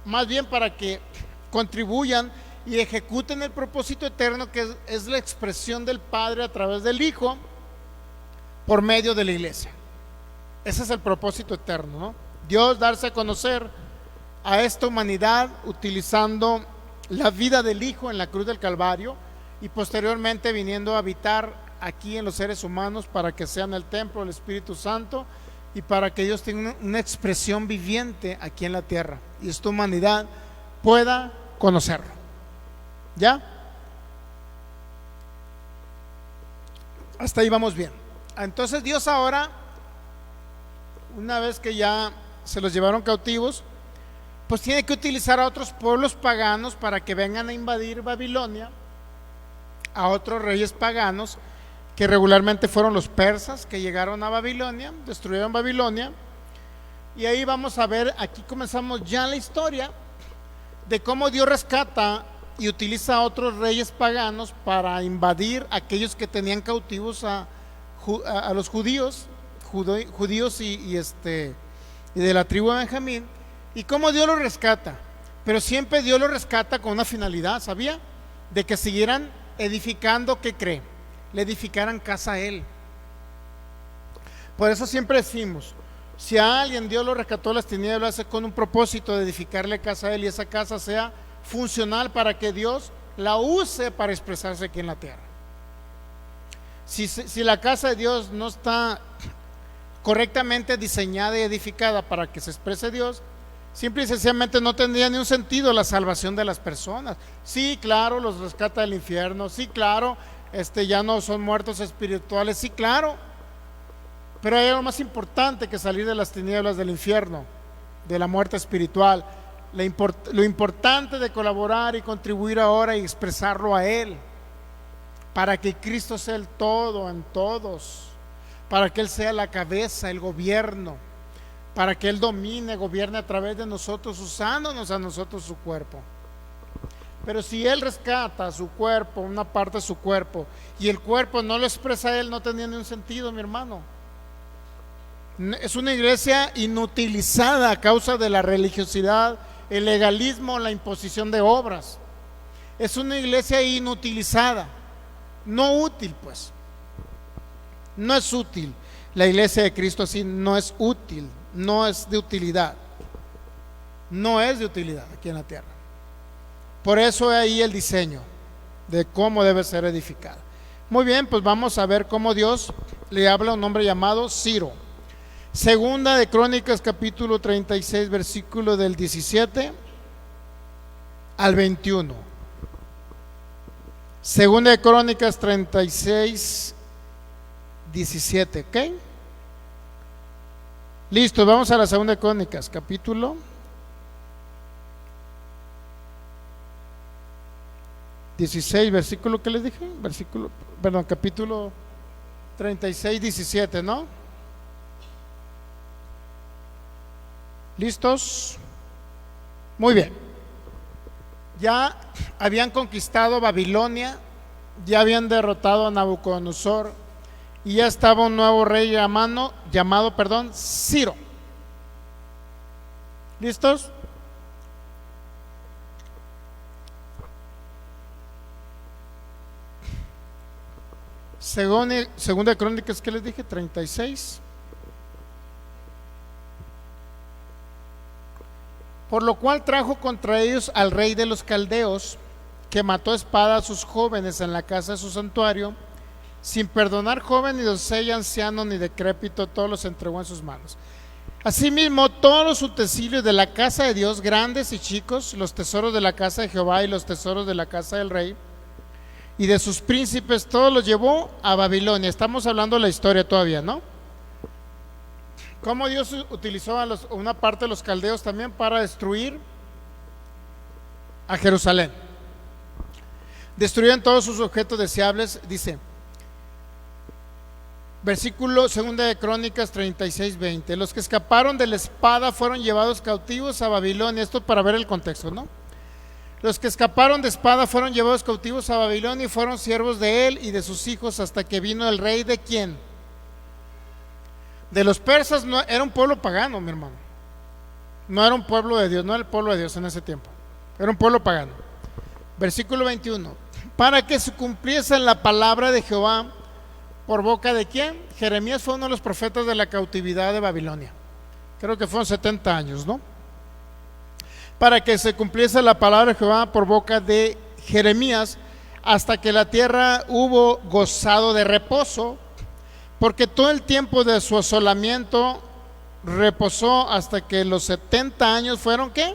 Más bien para que contribuyan y ejecuten el propósito eterno, que es la expresión del Padre a través del Hijo por medio de la iglesia. Ese es el propósito eterno, ¿no? Dios darse a conocer a esta humanidad utilizando la vida del Hijo en la cruz del Calvario, y posteriormente viniendo a habitar aquí en los seres humanos para que sean el templo del Espíritu Santo y para que ellos tengan una expresión viviente aquí en la tierra y esta humanidad pueda conocerlo. ¿Ya? Hasta ahí vamos bien. Entonces Dios ahora, una vez que ya se los llevaron cautivos, pues tiene que utilizar a otros pueblos paganos para que vengan a invadir Babilonia, a otros reyes paganos que regularmente fueron los persas que llegaron a Babilonia, destruyeron Babilonia. Y ahí vamos a ver, aquí comenzamos ya la historia de cómo Dios rescata y utiliza a otros reyes paganos para invadir a aquellos que tenían cautivos a los judíos y de la tribu de Benjamín, y cómo Dios los rescata. Pero siempre Dios los rescata con una finalidad, ¿sabía? De que siguieran edificando, ¿qué cree? Le edificaran casa a Él. Por eso siempre decimos, si a alguien Dios lo rescató de las tinieblas, es con un propósito de edificarle casa a Él, y esa casa sea funcional para que Dios la use para expresarse aquí en la tierra. Si la casa de Dios no está correctamente diseñada y edificada para que se exprese Dios, simple y sencillamente no tendría ni un sentido la salvación de las personas. Sí, claro, los rescata del infierno, sí, claro, ya no son muertos espirituales, sí, claro, pero hay algo más importante que salir de las tinieblas del infierno, de la muerte espiritual. Lo importante de colaborar y contribuir ahora y expresarlo a Él, para que Cristo sea el todo en todos, para que Él sea la cabeza, el gobierno, para que Él gobierne a través de nosotros, usándonos a nosotros su cuerpo. Pero si Él rescata su cuerpo, una parte de su cuerpo, y el cuerpo no lo expresa a Él, no tenía ni un sentido, mi hermano. Es una iglesia inutilizada a causa de la religiosidad, el legalismo, la imposición de obras. Es una iglesia inutilizada, no útil, pues. No es útil. La iglesia de Cristo así no es útil, no es de utilidad. No es de utilidad aquí en la tierra. Por eso es ahí el diseño de cómo debe ser edificada. Muy bien, pues vamos a ver cómo Dios le habla a un hombre llamado Ciro. Segunda de Crónicas, capítulo 36, versículo del 17 al 21. Segunda de Crónicas 36, 17, ¿ok? Listo, vamos a la segunda de Crónicas, capítulo 16, versículo que les dije, capítulo 36, 17, ¿no? ¿Listos? Muy bien. Ya habían conquistado Babilonia, ya habían derrotado a Nabucodonosor, y ya estaba un nuevo rey llamado Ciro. ¿Listos? Segunda de Crónicas, ¿qué les dije? 36. Por lo cual trajo contra ellos al rey de los caldeos, que mató a espada a sus jóvenes en la casa de su santuario, sin perdonar joven ni doncella, anciano ni decrépito, todos los entregó en sus manos. Asimismo, todos los utensilios de la casa de Dios, grandes y chicos, los tesoros de la casa de Jehová y los tesoros de la casa del rey y de sus príncipes, todos los llevó a Babilonia. Estamos hablando de la historia todavía, ¿no? Cómo Dios utilizó a una parte de los caldeos también para destruir a Jerusalén. Destruyeron todos sus objetos deseables, dice, versículo 2 de Crónicas 36:20. Los que escaparon de la espada fueron llevados cautivos a Babilonia. Esto para ver el contexto, ¿no? Los que escaparon de espada fueron llevados cautivos a Babilonia y fueron siervos de él y de sus hijos hasta que vino el rey de ¿quién? De los persas. No, era un pueblo pagano, mi hermano. No era un pueblo de Dios, no era el pueblo de Dios en ese tiempo. Era un pueblo pagano. Versículo 21. Para que se cumpliese la palabra de Jehová por boca de ¿quién? Jeremías fue uno de los profetas de la cautividad de Babilonia. Creo que fueron 70 años, ¿no? Para que se cumpliese la palabra de Jehová por boca de Jeremías, hasta que la tierra hubo gozado de reposo, porque todo el tiempo de su asolamiento reposó hasta que los 70 años fueron ¿qué?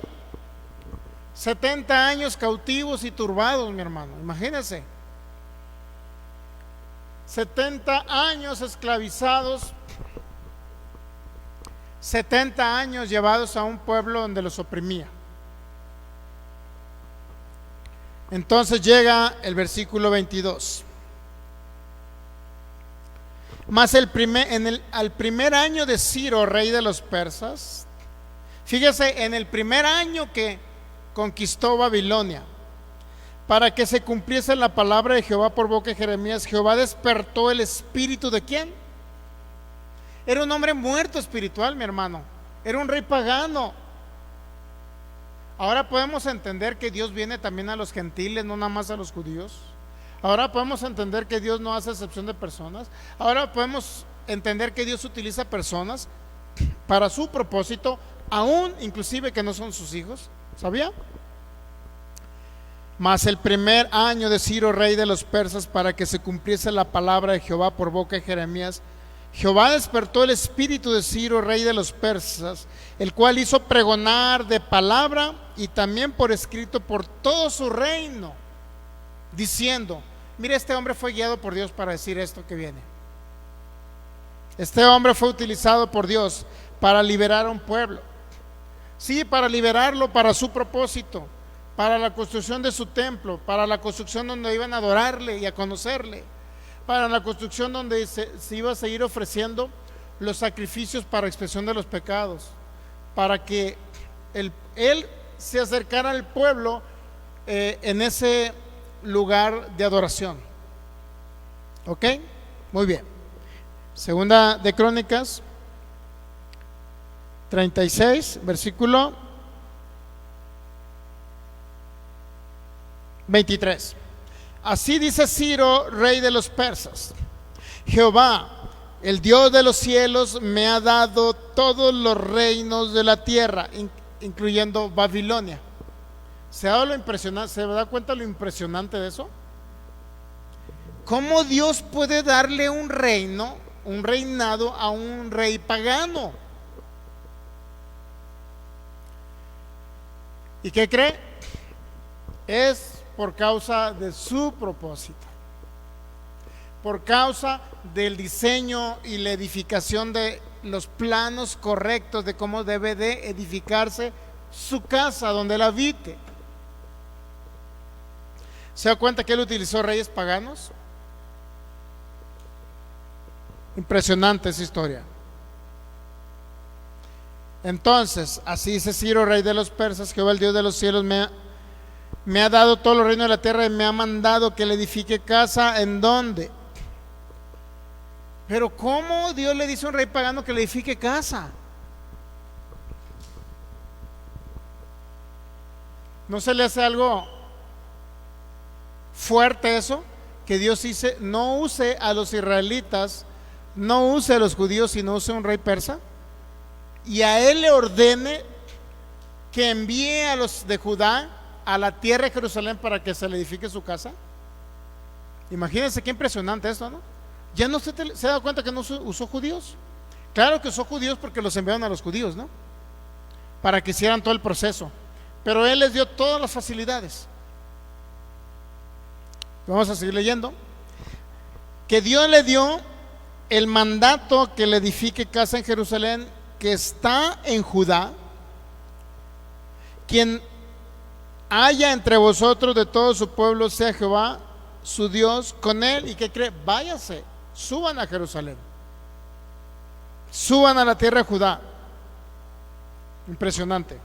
70 años cautivos y turbados, mi hermano, imagínense. 70 años esclavizados, 70 años llevados a un pueblo donde los oprimía. Entonces llega el versículo 22. Mas al primer año de Ciro, rey de los persas, fíjese, en el primer año que conquistó Babilonia, para que se cumpliese la palabra de Jehová por boca de Jeremías, Jehová despertó el espíritu de ¿quién? Era un hombre muerto espiritual, mi hermano. Era un rey pagano. Ahora podemos entender que Dios viene también a los gentiles, no nada más a los judíos. Ahora podemos entender que Dios no hace excepción de personas. Ahora podemos entender que Dios utiliza personas para su propósito, aún inclusive que no son sus hijos. ¿Sabía? Mas el primer año de Ciro, rey de los persas, para que se cumpliese la palabra de Jehová por boca de Jeremías, Jehová despertó el espíritu de Ciro, rey de los persas, el cual hizo pregonar de palabra y también por escrito por todo su reino, diciendo: mire, este hombre fue guiado por Dios para decir esto que viene. Este hombre fue utilizado por Dios para liberar a un pueblo. Sí, para liberarlo para su propósito, para la construcción de su templo, para la construcción donde iban a adorarle y a conocerle, para la construcción donde se iba a seguir ofreciendo los sacrificios para expiación de los pecados, para que él se acercara al pueblo en ese lugar de adoración. ¿Ok? Muy bien. Segunda de Crónicas 36, versículo 23. Así dice Ciro, rey de los persas: Jehová, el Dios de los cielos, me ha dado todos los reinos de la tierra, incluyendo Babilonia. ¿Se da cuenta lo impresionante de eso? ¿Cómo Dios puede darle un reino, un reinado a un rey pagano? ¿Y qué cree? Es por causa de su propósito, por causa del diseño y la edificación de los planos correctos de cómo debe de edificarse su casa donde él habite. ¿Se da cuenta que él utilizó reyes paganos? Impresionante esa historia. Entonces, así dice Ciro, rey de los persas: Jehová, el Dios de los cielos, me ha dado todo el reino de la tierra y me ha mandado que le edifique casa. ¿En dónde? Pero ¿cómo Dios le dice a un rey pagano que le edifique casa? ¿No se le hace algo fuerte eso? Que Dios dice: no use a los israelitas, no use a los judíos, sino use a un rey persa, y a él le ordene que envíe a los de Judá a la tierra de Jerusalén para que se le edifique su casa? Imagínense qué impresionante esto, ¿no? Ya no se da cuenta que no usó judíos. Claro que usó judíos porque los enviaron a los judíos, ¿no? Para que hicieran todo el proceso. Pero Él les dio todas las facilidades. Vamos a seguir leyendo. Que Dios le dio el mandato que le edifique casa en Jerusalén, que está en Judá. Quien haya entre vosotros de todo su pueblo, sea Jehová su Dios con él. ¿Y que cree? Váyase, suban a Jerusalén, suban a la tierra de Judá. Impresionante.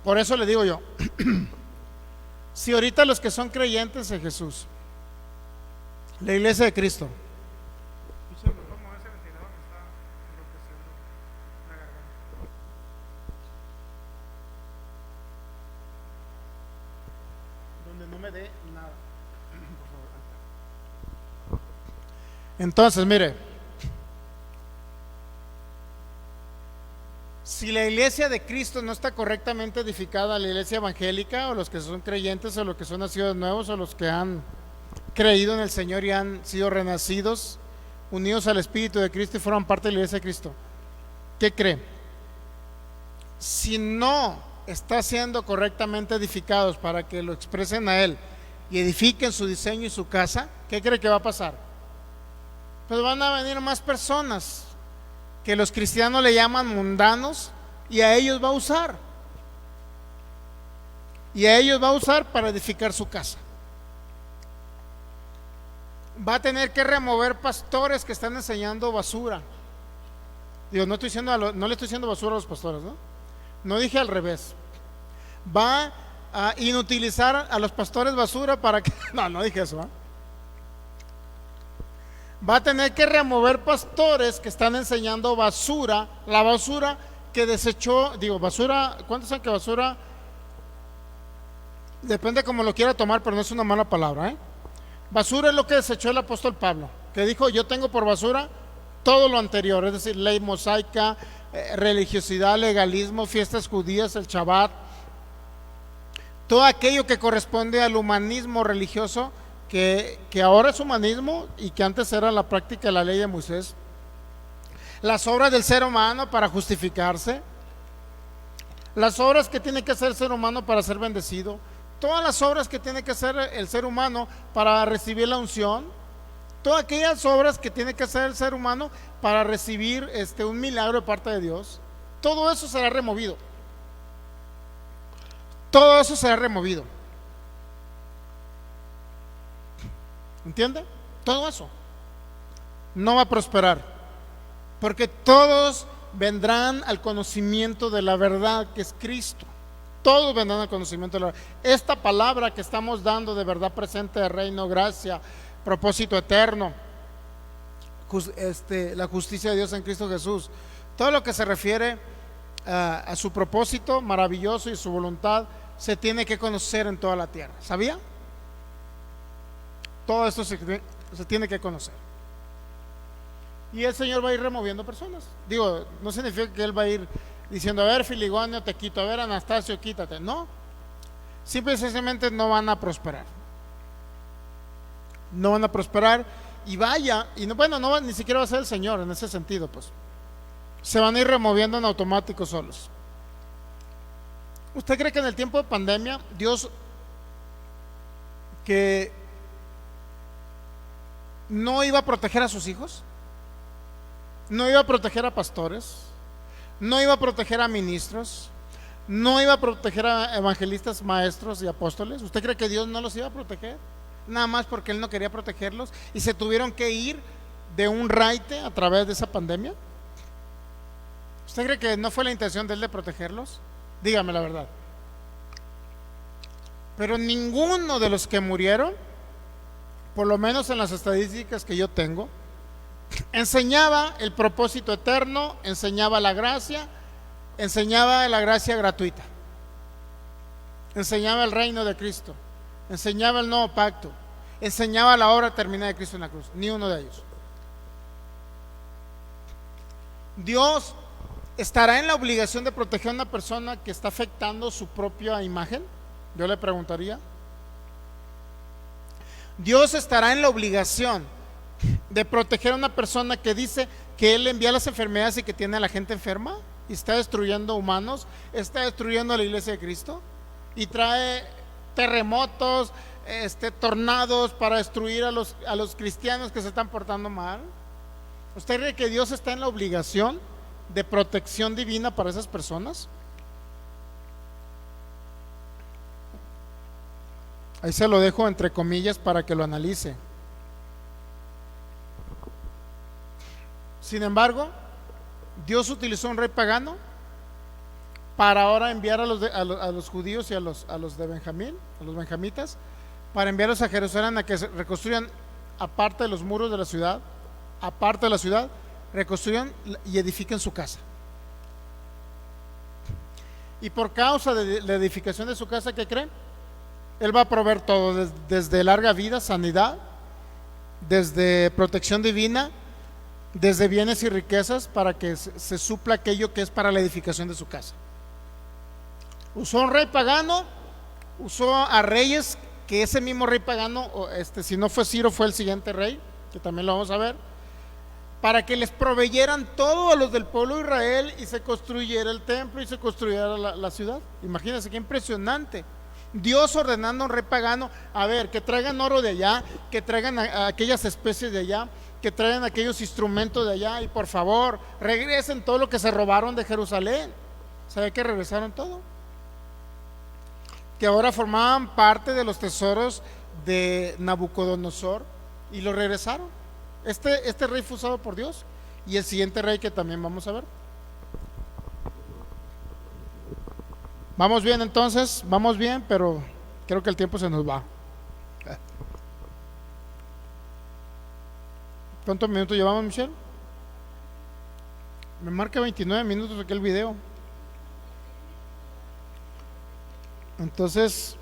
Por eso le digo yo, si ahorita los que son creyentes en Jesús, la iglesia de Cristo, donde no me dé nada, por favor. Entonces, mire, si la iglesia de Cristo no está correctamente edificada, la iglesia evangélica, o los que son creyentes, o los que son nacidos nuevos, o los que han creído en el Señor y han sido renacidos, unidos al Espíritu de Cristo y forman parte de la iglesia de Cristo, ¿qué cree? Si no está siendo correctamente edificados para que lo expresen a Él y edifiquen su diseño y su casa, ¿qué cree que va a pasar? Pues van a venir más personas que los cristianos le llaman mundanos, y a ellos va a usar. Y a ellos va a usar para edificar su casa. Va a tener que remover pastores que están enseñando basura. Digo, no le estoy diciendo basura a los pastores, ¿no? No dije al revés. Va a inutilizar a los pastores basura para que... No dije eso, ¿eh? Va a tener que remover pastores que están enseñando basura, la basura que desechó, digo, basura, ¿cuántos saben que basura? Depende como lo quiera tomar, pero no es una mala palabra, ¿eh? Basura es lo que desechó el apóstol Pablo, que dijo: yo tengo por basura todo lo anterior, es decir, ley mosaica, religiosidad, legalismo, fiestas judías, el Shabbat, todo aquello que corresponde al humanismo religioso, que ahora es humanismo y que antes era la práctica de la ley de Moisés. Las obras del ser humano para justificarse, las obras que tiene que hacer el ser humano para ser bendecido, todas las obras que tiene que hacer el ser humano para recibir la unción, todas aquellas obras que tiene que hacer el ser humano para recibir un milagro de parte de Dios, todo eso será removido. Todo eso será removido. ¿Entiende? Todo eso no va a prosperar, porque todos vendrán al conocimiento de la verdad, que es Cristo. Todos vendrán al conocimiento de la verdad. Esta palabra que estamos dando de verdad presente de reino, gracia, propósito eterno, la justicia de Dios en Cristo Jesús, todo lo que se refiere a su propósito maravilloso y su voluntad, se tiene que conocer en toda la tierra. ¿Sabía? Todo esto se tiene que conocer. Y el Señor va a ir removiendo personas. Digo, no significa que Él va a ir diciendo: a ver, Filigonio, te quito; a ver, Anastasio, quítate. No, simple y sencillamente no van a prosperar. No van a prosperar. Y vaya, y no, bueno, no, ni siquiera va a ser el Señor en ese sentido, pues. Se van a ir removiendo en automático solos. ¿Usted cree que en el tiempo de pandemia Dios, que no iba a proteger a sus hijos, no iba a proteger a pastores, no iba a proteger a ministros, no iba a proteger a evangelistas, maestros y apóstoles? ¿Usted cree que Dios no los iba a proteger? Nada más porque Él no quería protegerlos y se tuvieron que ir de un raite a través de esa pandemia. ¿Usted cree que no fue la intención de Él de protegerlos? Dígame la verdad. Pero ninguno de los que murieron, por lo menos en las estadísticas que yo tengo, enseñaba el propósito eterno, enseñaba la gracia gratuita, enseñaba el reino de Cristo, enseñaba el nuevo pacto, enseñaba la obra terminada de Cristo en la cruz. Ni uno de ellos. Dios ¿estará en la obligación de proteger a una persona que está afectando su propia imagen? Yo le preguntaría. Dios estará en la obligación de proteger a una persona que dice que Él envía las enfermedades y que tiene a la gente enferma y está destruyendo humanos, está destruyendo a la iglesia de Cristo y trae terremotos, tornados para destruir a los cristianos que se están portando mal. ¿Usted cree que Dios está en la obligación de protección divina para esas personas? Ahí se lo dejo entre comillas para que lo analice. Sin embargo, Dios utilizó un rey pagano para ahora enviar a los judíos y a los de Benjamín, a los benjamitas, para enviarlos a Jerusalén a que reconstruyan, aparte de los muros de la ciudad, aparte de la ciudad, reconstruyan y edifiquen su casa. Y por causa de la edificación de su casa, ¿qué creen? Él va a proveer todo, desde larga vida, sanidad, desde protección divina, desde bienes y riquezas, para que se supla aquello que es para la edificación de su casa. Usó un rey pagano, usó a reyes, que ese mismo rey pagano, si no fue Ciro, fue el siguiente rey, que también lo vamos a ver, para que les proveyeran todo a los del pueblo de Israel y se construyera el templo y se construyera la ciudad. Imagínense qué impresionante. Dios ordenando a un rey pagano, a ver, que traigan oro de allá, que traigan aquellas especies de allá, que traigan aquellos instrumentos de allá, y por favor, regresen todo lo que se robaron de Jerusalén. ¿Sabe que regresaron todo? Que ahora formaban parte de los tesoros de Nabucodonosor y lo regresaron. Este rey fue usado por Dios, y el siguiente rey que también vamos a ver. Vamos bien entonces, vamos bien, pero creo que el tiempo se nos va. ¿Cuántos minutos llevamos, Michelle? Me marca 29 minutos aquel video. Entonces,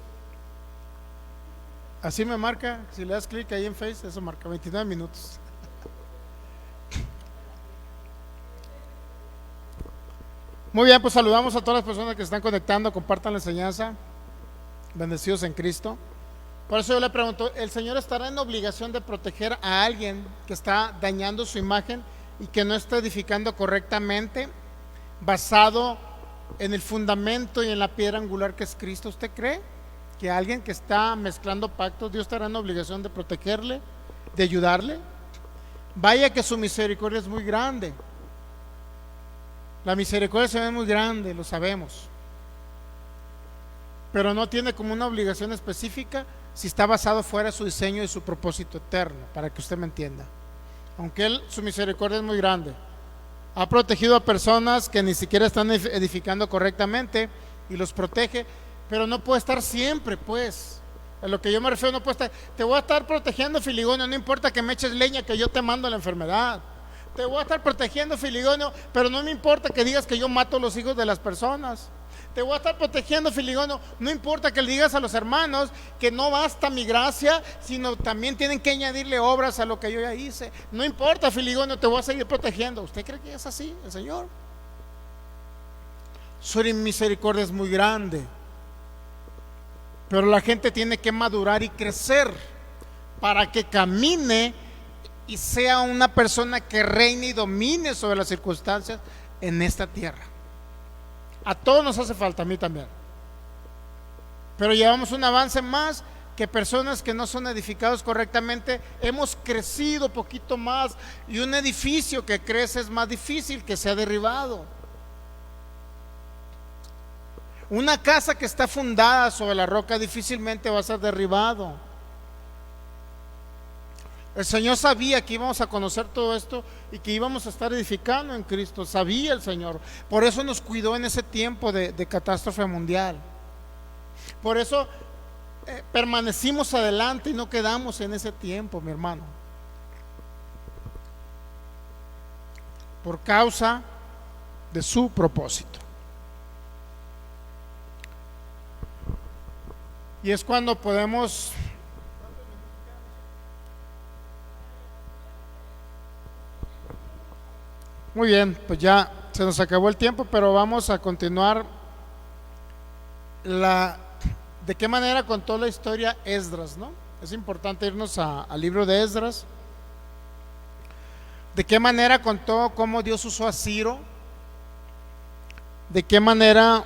así me marca, si le das clic ahí en Face, eso marca 29 minutos. Muy bien, pues saludamos a todas las personas que se están conectando, compartan la enseñanza, bendecidos en Cristo. Por eso yo le pregunto, ¿el Señor estará en obligación de proteger a alguien que está dañando su imagen y que no está edificando correctamente, basado en el fundamento y en la piedra angular que es Cristo? ¿Usted cree que alguien que está mezclando pactos, Dios estará en obligación de protegerle, de ayudarle? Vaya que su misericordia es muy grande. La misericordia se ve muy grande, lo sabemos, pero no tiene como una obligación específica si está basado fuera de su diseño y su propósito eterno, para que usted me entienda. Aunque su misericordia es muy grande, ha protegido a personas que ni siquiera están edificando correctamente y los protege, pero no puede estar siempre, pues. A lo que yo me refiero, no puede estar, te voy a estar protegiendo, Filigonio, no importa que me eches leña, que yo te mando la enfermedad. Te voy a estar protegiendo, Filigonio, pero no me importa que digas que yo mato a los hijos de las personas. Te voy a estar protegiendo, Filigonio, no importa que le digas a los hermanos que no basta mi gracia, sino también tienen que añadirle obras a lo que yo ya hice. No importa, Filigonio, te voy a seguir protegiendo. ¿Usted cree que es así el Señor? Su misericordia es muy grande, pero la gente tiene que madurar y crecer para que camine y sea una persona que reine y domine sobre las circunstancias en esta tierra. A todos nos hace falta, a mí también, pero llevamos un avance más que personas que no son edificados correctamente. Hemos crecido poquito más, y un edificio que crece es más difícil que sea derribado. Una casa que está fundada sobre la roca difícilmente va a ser derribado. El Señor sabía que íbamos a conocer todo esto y que íbamos a estar edificando en Cristo. Sabía el Señor. Por eso nos cuidó en ese tiempo de catástrofe mundial. Por eso permanecimos adelante y no quedamos en ese tiempo, mi hermano. Por causa de su propósito. Y es cuando podemos... Muy bien, pues ya se nos acabó el tiempo, pero vamos a continuar de qué manera contó la historia Esdras, ¿no? Es importante irnos al libro de Esdras. De qué manera contó cómo Dios usó a Ciro, de qué manera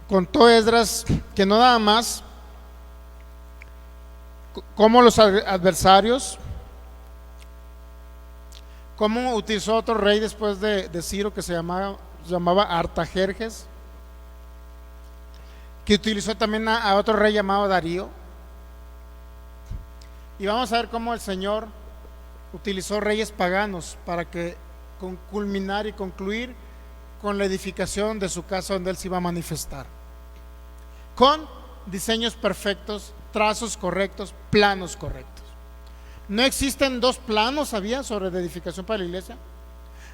contó Esdras que no nada más cómo los adversarios, cómo utilizó otro rey después de Ciro que se llamaba Artajerjes, que utilizó también a otro rey llamado Darío. Y vamos a ver cómo el Señor utilizó reyes paganos para culminar y concluir con la edificación de su casa, donde Él se iba a manifestar, con diseños perfectos, trazos correctos, planos correctos. No existen dos planos, ¿sabía?, sobre la edificación para la iglesia.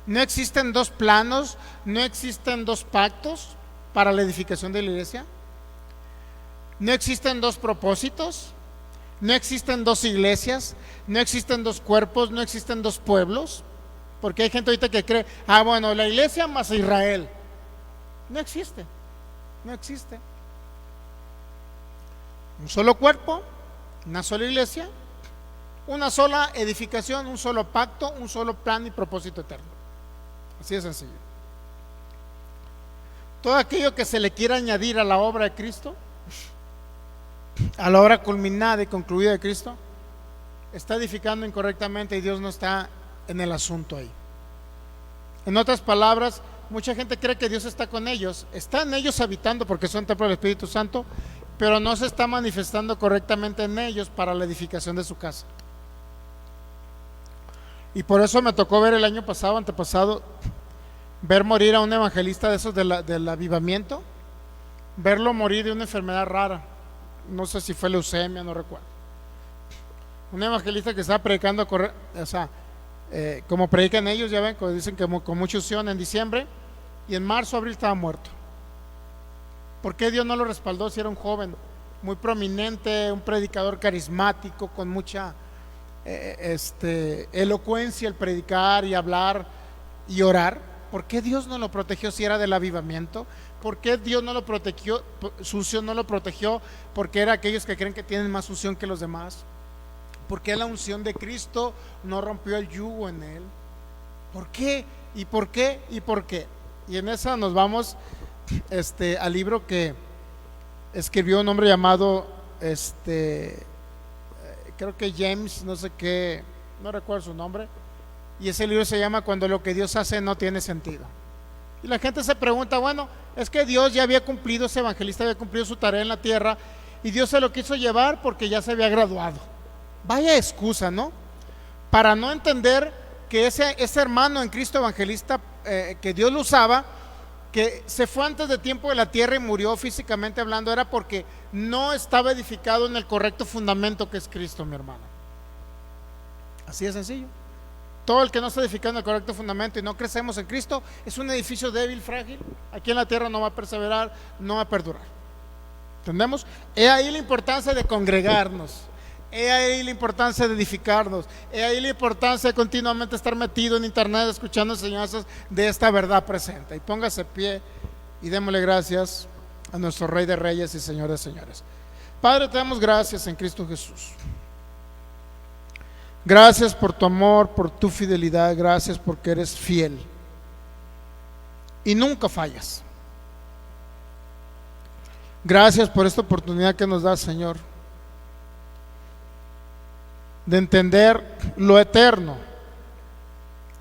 No existen dos planos, no existen dos pactos para la edificación de la iglesia. No existen dos propósitos, no existen dos iglesias, no existen dos cuerpos, no existen dos pueblos. Porque hay gente ahorita que cree, bueno, la iglesia más Israel. No existe, no existe. Un solo cuerpo, una sola iglesia, una sola edificación, un solo pacto, un solo plan y propósito eterno. Así de sencillo. Todo aquello que se le quiera añadir a la obra de Cristo, a la obra culminada y concluida de Cristo, está edificando incorrectamente y Dios no está en el asunto ahí. En otras palabras, mucha gente cree que Dios está con ellos, está en ellos habitando porque son templo del Espíritu Santo, pero no se está manifestando correctamente en ellos para la edificación de su casa. Y por eso me tocó ver el año pasado, antepasado, ver morir a un evangelista de esos del avivamiento, verlo morir de una enfermedad rara, no sé si fue leucemia, no recuerdo. Un evangelista que estaba predicando, como predican ellos, ya ven, dicen que con mucha unción en diciembre, y en marzo, abril estaba muerto. ¿Por qué Dios no lo respaldó si era un joven muy prominente, un predicador carismático, con mucha elocuencia al predicar y hablar y orar? ¿Por qué Dios no lo protegió si era del avivamiento? ¿Por qué Dios no lo protegió, su unción no lo protegió? Porque era aquellos que creen que tienen más unción que los demás. ¿Por qué la unción de Cristo no rompió el yugo en él? ¿Por qué? ¿Y por qué? ¿Y por qué? Y en esa nos vamos al libro que escribió un hombre llamado creo que James, no sé qué, no recuerdo su nombre, y ese libro se llama Cuando lo que Dios hace no tiene sentido. Y la gente se pregunta, bueno, es que Dios ya había cumplido, ese evangelista había cumplido su tarea en la tierra y Dios se lo quiso llevar porque ya se había graduado. Vaya excusa, ¿no? Para no entender que ese hermano en Cristo evangelista que Dios lo usaba, que se fue antes de tiempo de la tierra y murió físicamente hablando, era porque no estaba edificado en el correcto fundamento que es Cristo, mi hermano. Así de sencillo. Todo el que no está edificado en el correcto fundamento y no crecemos en Cristo es un edificio débil, frágil. Aquí en la tierra no va a perseverar, no va a perdurar. ¿Entendemos? He ahí la importancia de congregarnos. He ahí la importancia de edificarnos. He ahí la importancia de continuamente estar metido en internet escuchando enseñanzas de esta verdad presente. Y póngase de pie y démosle gracias a nuestro Rey de Reyes y Señor de Señores. Padre, te damos gracias en Cristo Jesús. Gracias por tu amor, por tu fidelidad. Gracias porque eres fiel y nunca fallas. Gracias por esta oportunidad que nos das, Señor, de entender lo eterno,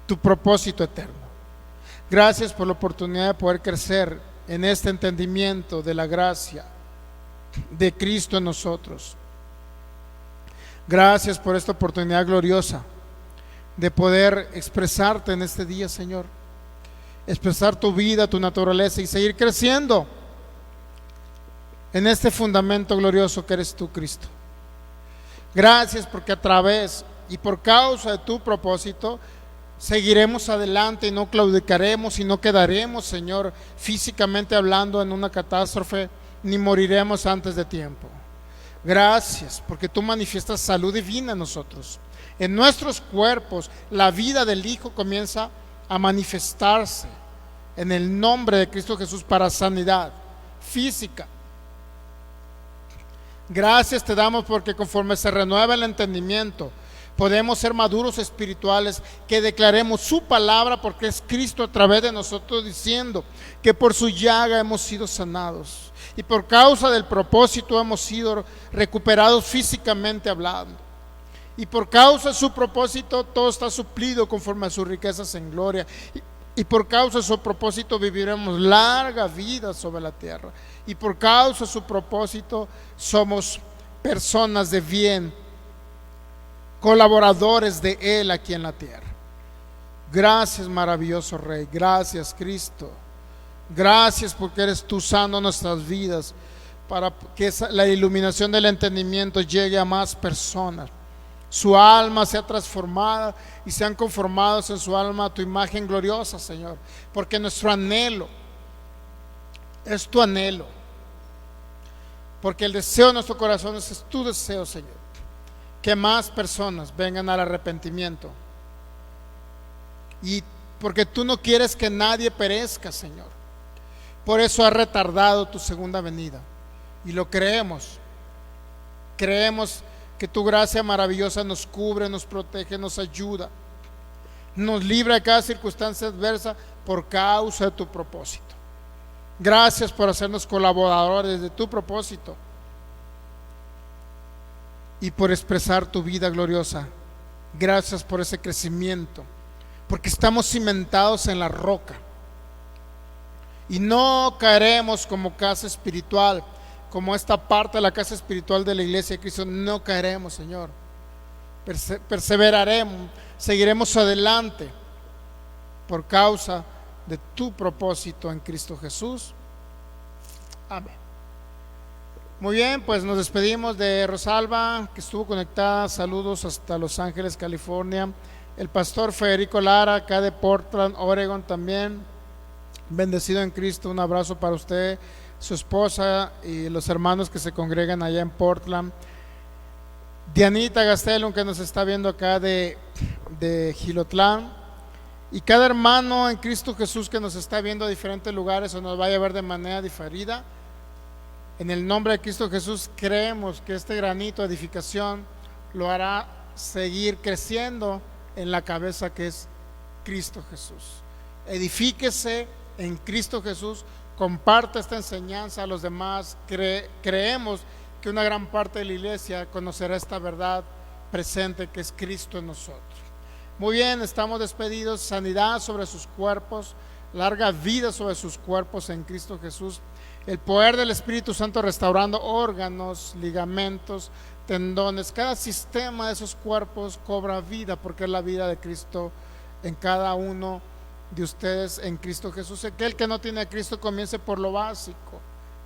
tu propósito eterno. Gracias por la oportunidad de poder crecer en este entendimiento de la gracia de Cristo en nosotros. Gracias por esta oportunidad gloriosa de poder expresarte en este día, Señor, expresar tu vida, tu naturaleza y seguir creciendo en este fundamento glorioso que eres tú, Cristo. Gracias porque a través y por causa de tu propósito seguiremos adelante y no claudicaremos y no quedaremos, Señor, físicamente hablando en una catástrofe, ni moriremos antes de tiempo. Gracias porque tú manifiestas salud divina en nosotros, en nuestros cuerpos. La vida del Hijo comienza a manifestarse en el nombre de Cristo Jesús para sanidad física. Gracias te damos porque conforme se renueva el entendimiento, podemos ser maduros espirituales, que declaremos su palabra, porque es Cristo a través de nosotros diciendo que por su llaga hemos sido sanados y por causa del propósito hemos sido recuperados físicamente hablando. Y por causa de su propósito todo está suplido conforme a sus riquezas en gloria. Y por causa de su propósito viviremos larga vida sobre la tierra. Y por causa de su propósito somos personas de bien, colaboradores de Él aquí en la tierra. Gracias, maravilloso Rey. Gracias, Cristo. Gracias porque eres tú usando nuestras vidas para que la iluminación del entendimiento llegue a más personas. Su alma sea transformada y sean conformados en su alma a tu imagen gloriosa, Señor. Porque nuestro anhelo es tu anhelo. Porque el deseo de nuestro corazón es tu deseo, Señor. Que más personas vengan al arrepentimiento. Y porque tú no quieres que nadie perezca, Señor. Por eso has retardado tu segunda venida. Y lo creemos. Creemos que tu gracia maravillosa nos cubre, nos protege, nos ayuda, nos libra de cada circunstancia adversa por causa de tu propósito. Gracias por hacernos colaboradores de tu propósito y por expresar tu vida gloriosa. Gracias por ese crecimiento, porque estamos cimentados en la roca y no caeremos como casa espiritual, como esta parte de la casa espiritual de la iglesia de Cristo. No caeremos, Señor. Perseveraremos, seguiremos adelante por causa de tu propósito en Cristo Jesús. Amén. Muy bien, pues nos despedimos de Rosalba, que estuvo conectada. Saludos hasta Los Ángeles, California. El pastor Federico Lara, acá de Portland, Oregon también. Bendecido en Cristo, un abrazo para usted, su esposa y los hermanos que se congregan allá en Portland. Dianita Gastelum, que nos está viendo acá de Gilotlán, y cada hermano en Cristo Jesús que nos está viendo de diferentes lugares o nos vaya a ver de manera diferida. En el nombre de Cristo Jesús creemos que este granito de edificación lo hará seguir creciendo en la cabeza que es Cristo Jesús. Edifíquese en Cristo Jesús. Comparte esta enseñanza a los demás. Creemos que una gran parte de la iglesia conocerá esta verdad presente que es Cristo en nosotros. Muy bien, estamos despedidos. Sanidad sobre sus cuerpos, larga vida sobre sus cuerpos en Cristo Jesús. El poder del Espíritu Santo restaurando órganos, ligamentos, tendones. Cada sistema de esos cuerpos cobra vida, porque es la vida de Cristo en cada uno de ustedes en Cristo Jesús. Aquel que no tiene a Cristo comience por lo básico: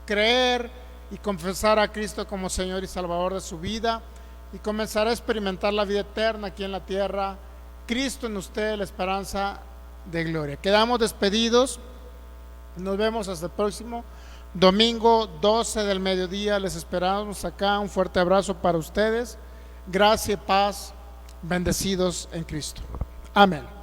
creer y confesar a Cristo como Señor y Salvador de su vida, y comenzará a experimentar la vida eterna aquí en la tierra. Cristo en usted, la esperanza de gloria. Quedamos despedidos. Nos vemos hasta el próximo domingo 12 del mediodía. Les esperamos acá. Un fuerte abrazo para ustedes. Gracia y paz. Bendecidos en Cristo. Amén.